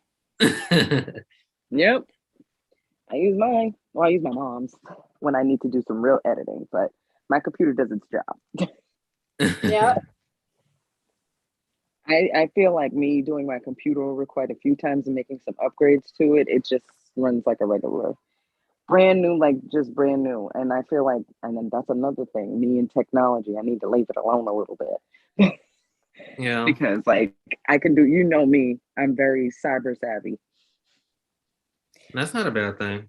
Yep. I use mine. Well, I use my mom's when I need to do some real editing, but my computer does its job. Yeah. I feel like me doing my computer over quite a few times and making some upgrades to it, it just runs like a regular brand new, like just brand new. And I feel like, and then that's another thing, me and technology, I need to leave it alone a little bit. Yeah. Because like I can do, you know me, I'm very cyber savvy. That's not a bad thing.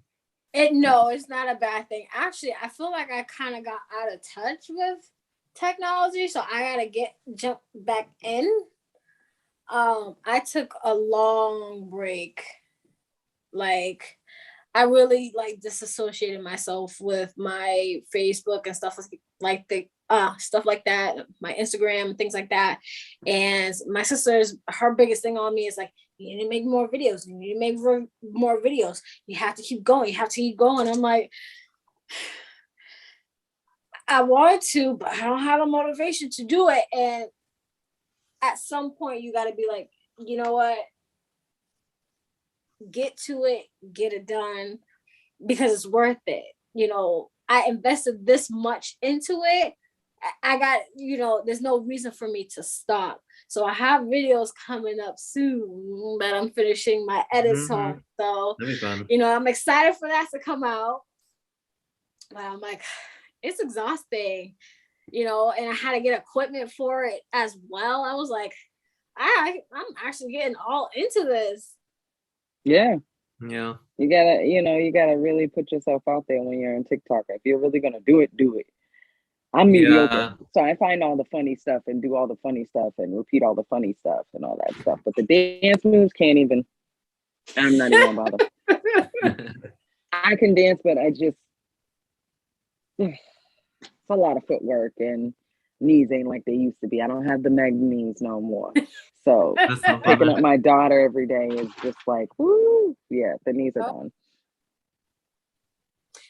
No, it's not a bad thing. Actually, I feel like I kind of got out of touch with technology, so I gotta jump back in. I took a long break. Like, I really like disassociated myself with my Facebook and stuff like stuff like that, my Instagram, things like that. And my sister's, her biggest thing on me is like, you need to make more videos. You need to make more videos. You have to keep going. You have to keep going. I'm like, I want to, but I don't have a motivation to do it. And at some point, you got to be like, you know what? Get to it, get it done, because it's worth it. You know, I invested this much into it. I got, you know, there's no reason for me to stop. So I have videos coming up soon that I'm finishing my edits on. So, you know, I'm excited for that to come out. But I'm like, it's exhausting, you know, and I had to get equipment for it as well. I was like, I'm actually getting all into this. Yeah. Yeah. You gotta really put yourself out there when you're on TikTok. If you're really gonna do it, do it. I'm mediocre. So I find all the funny stuff and do all the funny stuff and repeat all the funny stuff and all that stuff. But the dance moves I'm not even gonna bother. I can dance, but it's a lot of footwork and knees ain't like they used to be. I don't have the mag knees no more. So picking up my daughter every day is just like, woo, yeah, the knees are gone.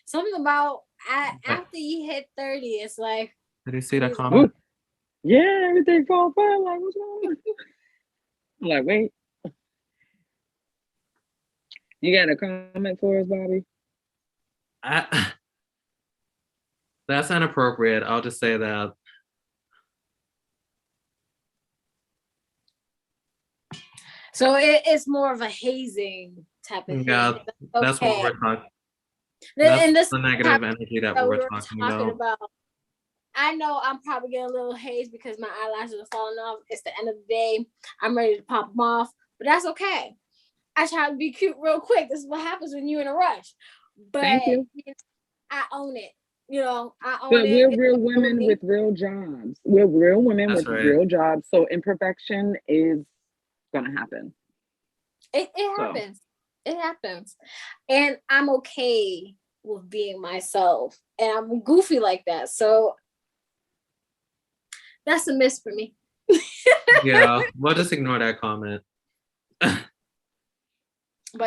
Something about after you hit 30, it's like. Did you see that comment? Yeah, everything falls apart. Like, what's going on? I'm like, wait. You got a comment for us, Bobby? That's inappropriate. I'll just say that. So it's more of a hazing type of Yeah, thing. that's what Okay. we're talking. And That's this the negative energy that that we're we were talking talking about. about. I know I'm probably getting a little haze because my eyelashes are falling off. It's the end of the day. I'm ready to pop them off, but that's okay. I try to be cute real quick. This is what happens when you're in a rush. But Thank you. I own it. I own But it. we're real women with real jobs. We're real women That's with right. real jobs. So imperfection is gonna happen. It happens. It happens. And I'm okay with being myself. And I'm goofy like that. So that's a miss for me. Yeah, we'll just ignore that comment. But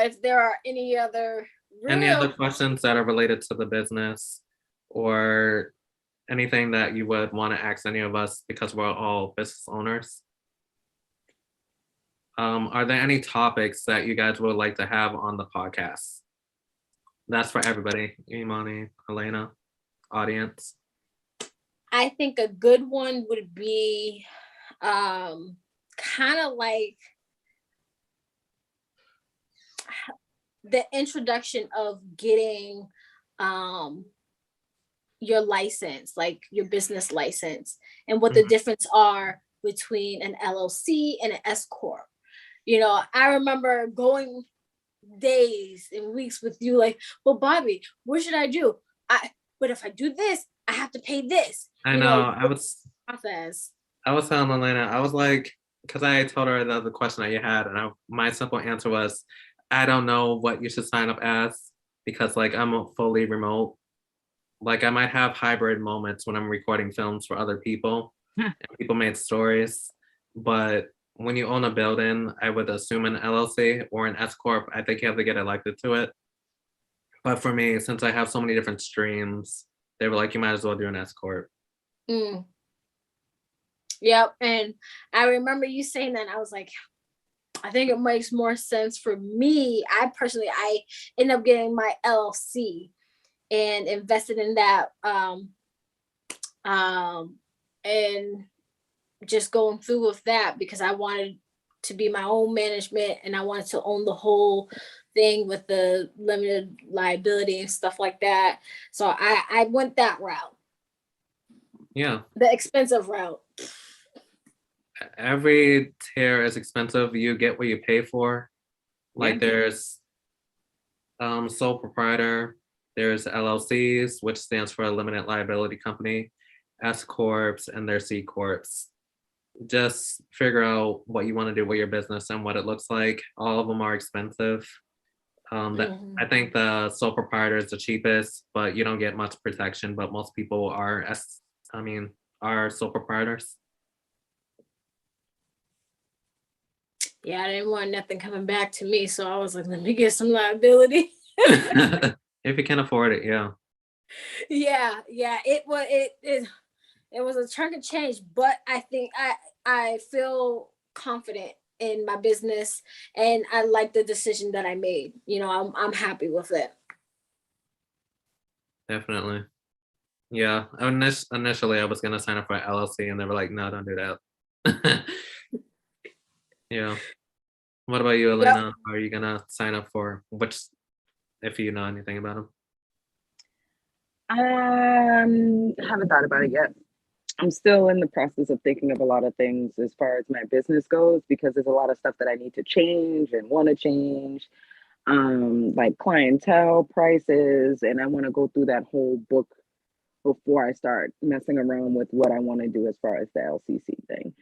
if there are any other questions that are related to the business or anything that you would want to ask any of us, because we're all business owners? Are there any topics that you guys would like to have on the podcast? That's for everybody. Imani, Elena, audience. I think a good one would be kind of like the introduction of getting your license, like your business license, and what the difference are between an LLC and an S Corp. I remember going days and weeks with you like, well, Bobby, what should I do? But if I do this, I have to pay this. I know. I was telling Elena, I was like, because I told her the question that you had, and my simple answer was, I don't know what you should sign up as, because like I'm fully remote. Like I might have hybrid moments when I'm recording films for other people, and people made stories. But when you own a building, I would assume an LLC or an S Corp. I think you have to get elected to it. But for me, since I have so many different streams, they were like, you might as well do an S Corp. Yep. And I remember you saying that, and I was like, I think it makes more sense for me. I ended up getting my LLC and invested in that. And just going through with that because I wanted to be my own management and I wanted to own the whole thing with the limited liability and stuff like that. So I went that route. Yeah. The expensive route. Every tier is expensive. You get what you pay for. Like there's sole proprietor, there's LLCs, which stands for a limited liability company, S Corps, and their C Corps. Just figure out what you want to do with your business and what it looks like. All of them are expensive. I think the sole proprietor is the cheapest, but you don't get much protection. But most people are sole proprietors. Yeah, I didn't want nothing coming back to me, so I was like, let me get some liability. If you can afford it, yeah. Yeah, it was a chunk of change, but I think I feel confident in my business and I like the decision that I made. I'm happy with it. Definitely. Yeah. Initially I was gonna sign up for LLC and they were like, no, don't do that. Yeah. What about you, Elena? Yep. Are you gonna sign up for which, if you know anything about them? Haven't thought about it yet. I'm still in the process of thinking of a lot of things as far as my business goes, because there's a lot of stuff that I need to change and want to change, like clientele, prices, and I want to go through that whole book before I start messing around with what I want to do as far as the LCC thing.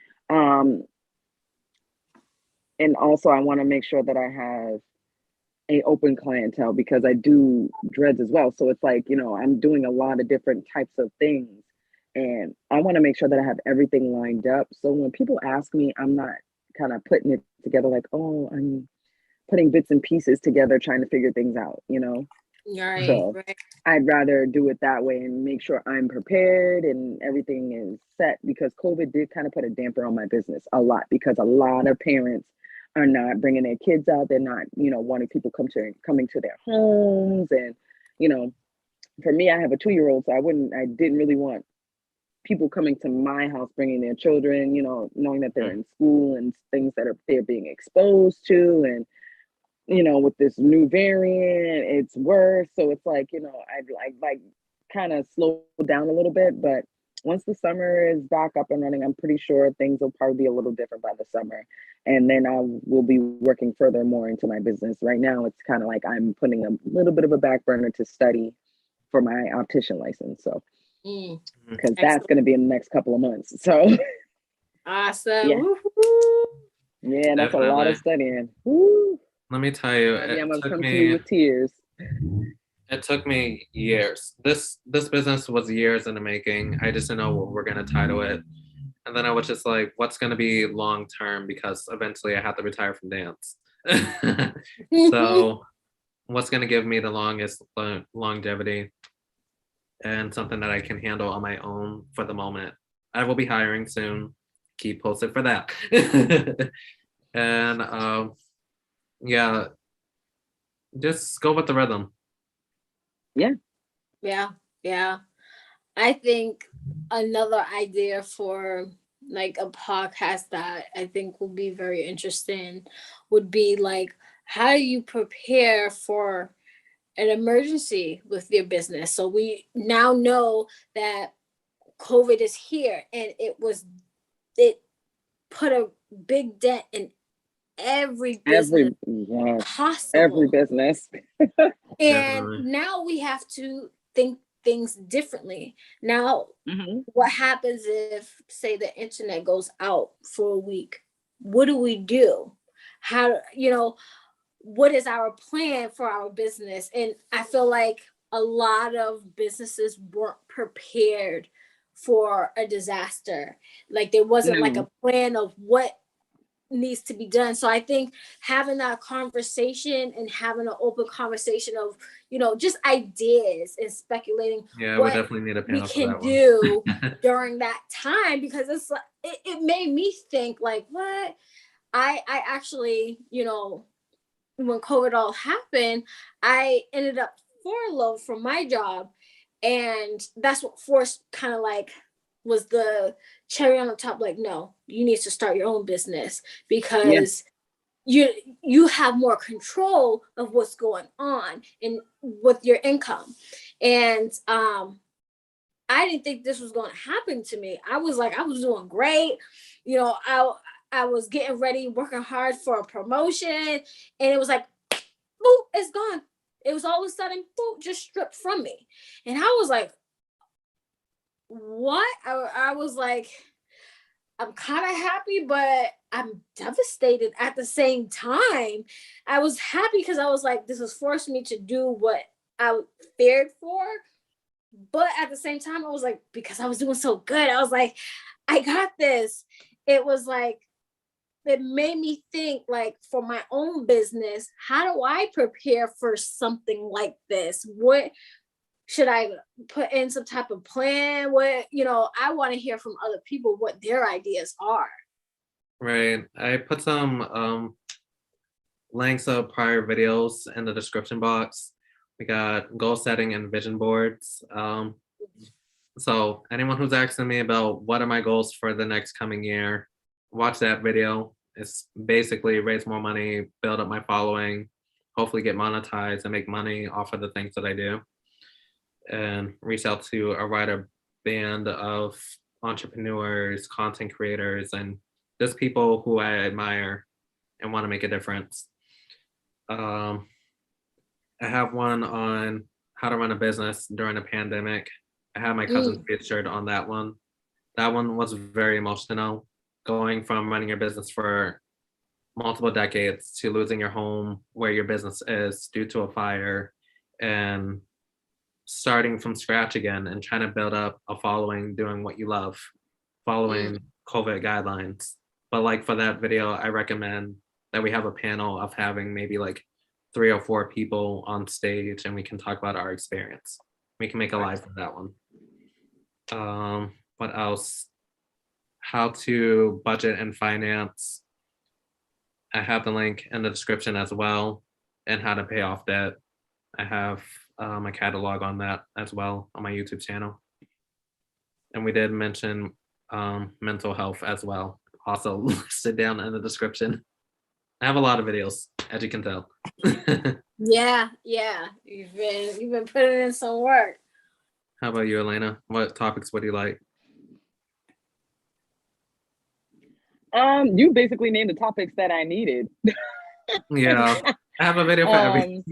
And also I want to make sure that I have a open clientele because I do dreads as well. So it's like, I'm doing a lot of different types of things. And I want to make sure that I have everything lined up. So when people ask me, I'm not kind of putting it together like, oh, I'm putting bits and pieces together, trying to figure things out, Right, so right. I'd rather do it that way and make sure I'm prepared and everything is set, because COVID did kind of put a damper on my business a lot, because a lot of parents are not bringing their kids out. They're not, wanting people coming to their homes, and, for me, I have a 2-year-old, so I didn't really want people coming to my house bringing their children, knowing that they're in school and things that they're being exposed to. And, with this new variant, it's worse. So it's like, I'd like kind of slow down a little bit. But once the summer is back up and running, I'm pretty sure things will probably be a little different by the summer. And then I will be working further more into my business. Right now, it's kind of like I'm putting a little bit of a back burner to study for my optician license. So, because that's going to be in the next couple of months. So, awesome. Yeah, Woo-hoo. yeah, that's Definitely. a lot of studying. Woo. Let me tell you, Maybe I'm it gonna took come to you me with tears. years. This business was years in the making. I just didn't know what we're gonna title it. And then I was just like, what's gonna be long term? Because eventually I have to retire from dance. So what's gonna give me the longest longevity and something that I can handle on my own for the moment. I will be hiring soon. Keep posted for that. And yeah, just go with the rhythm. Yeah. Yeah. I think another idea for like a podcast that I think will be very interesting would be like, how do you prepare for an emergency with your business? So we now know that COVID is here, and it put a big dent in every business every possible. business. And Definitely. now we have to think things differently. Now, what happens if, say, the internet goes out for a week? What do we do? How, what is our plan for our business? And I feel like a lot of businesses weren't prepared for a disaster. Like there wasn't like a plan of what needs to be done. So I think having that conversation and having an open conversation of, just ideas and speculating Yeah, we what definitely need a we panel for can that do one. during that time, because it's like it made me think like, what I actually, when COVID all happened, I ended up furloughed from my job. And that's what forced kind of like was the cherry on the top. Like, no, you need to start your own business because you have more control of what's going on and with your income. And I didn't think this was going to happen to me. I was doing great. I was getting ready, working hard for a promotion, and it was like, boop, it's gone. It was all of a sudden, boop, just stripped from me. And I was like, what? I was like, I'm kind of happy, but I'm devastated at the same time. I was happy because I was like, this has forced me to do what I feared for. But at the same time, I was like, because I was doing so good, I was like, I got this. It was like, it made me think like for my own business, how do I prepare for something like this? What should I put in some type of plan? What, I want to hear from other people what their ideas are. Right. I put some links of prior videos in the description box. We got goal setting and vision boards. So anyone who's asking me about what are my goals for the next coming year, watch that video. It's basically raise more money, build up my following, hopefully get monetized and make money off of the things that I do, and reach out to a wider band of entrepreneurs, content creators, and just people who I admire and want to make a difference. I have one on how to run a business during a pandemic. I had my cousin featured on that one. That one was very emotional, going from running your business for multiple decades to losing your home where your business is due to a fire, and starting from scratch again and trying to build up a following doing what you love, following COVID guidelines. But like for that video, I recommend that we have a panel of having maybe like 3 or 4 people on stage and we can talk about our experience. We can make a live for that one. What else? How to budget and finance. I have the link in the description as well, and how to pay off debt. I have my catalog on that as well on my YouTube channel. And we did mention mental health as well, also listed down in the description. I have a lot of videos, as you can tell. Yeah, you've been putting in some work. How about you, Elena? What topics would you like? You basically named the topics that I needed. Yeah, I have a video for every.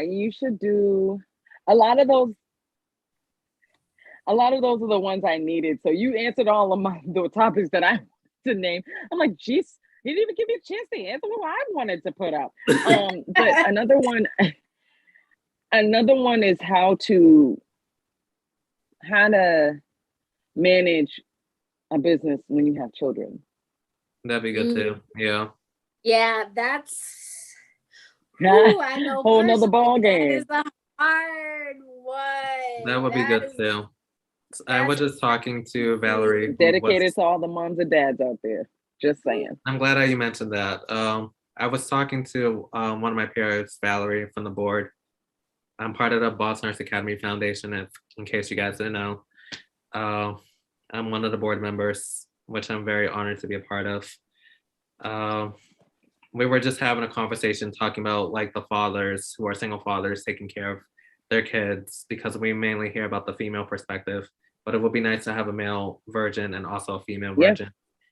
You should do a lot of those. A lot of those are the ones I needed. So you answered all of the topics that I wanted to name. I'm like, geez, you didn't even give me a chance to answer what I wanted to put up. But another one is how to manage a business when you have children. That'd be good too. Yeah. Yeah, that's. Ooh, I know. Whole nother ball game. That is a hard one. That would be good too. I was just talking to Valerie. Dedicated to all the moms and dads out there. Just saying. I'm glad that you mentioned that. I was talking to one of my peers, Valerie, from the board. I'm part of the Boss Nurse Academy Foundation, in case you guys didn't know. I'm one of the board members, which I'm very honored to be a part of. We were just having a conversation talking about like the fathers who are single fathers taking care of their kids, because we mainly hear about the female perspective, but it would be nice to have a male virgin and also a female virgin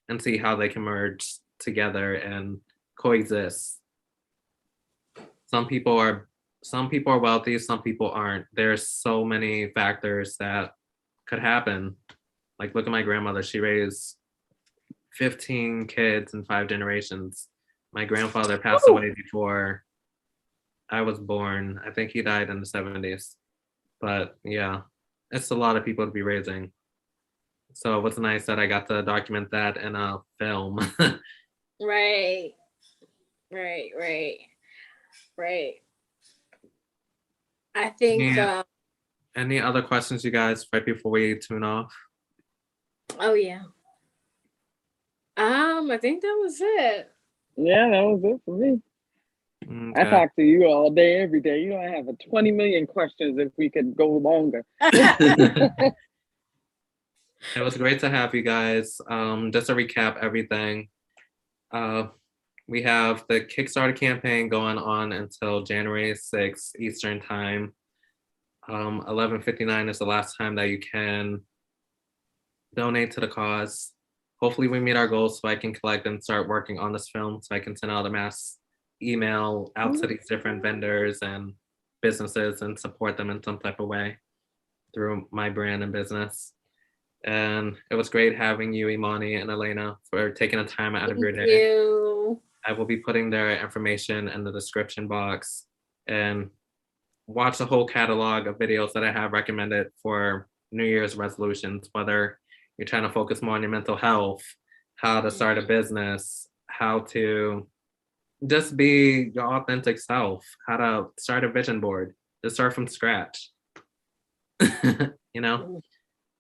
and see how they can merge together and coexist. Some people are wealthy, some people aren't. There's so many factors that could happen. Like, look at my grandmother. She raised 15 kids in 5 generations. My grandfather passed away before I was born. I think he died in the 70s. But yeah, it's a lot of people to be raising. So it was nice that I got to document that in a film. Right. I think. Any other questions, you guys, right before we tune off? Oh yeah. I think that was it. Yeah, that was it for me. Okay. I talk to you all day, every day. You know, I have 20 million questions if we could go longer. It was great to have you guys. Just to recap everything, we have the Kickstarter campaign going on until January 6th Eastern time. 11:59 is the last time that you can donate to the cause. Hopefully we meet our goals so I can collect and start working on this film, so I can send out a mass email out to these different vendors and businesses and support them in some type of way through my brand and business. And it was great having you, Imani and Elena, for taking the time out of your day. Thank you. I will be putting their information in the description box, and watch the whole catalog of videos that I have recommended for New Year's resolutions, whether you're trying to focus more on your mental health, how to start a business, how to just be your authentic self, how to start a vision board, to start from scratch. You know?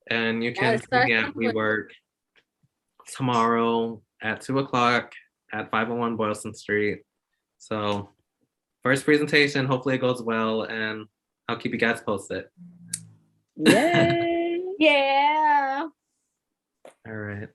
And you can see me at WeWork tomorrow at 2:00 at 501 Boylston Street. So first presentation, hopefully it goes well, and I'll keep you guys posted. Yay! Yeah. All right.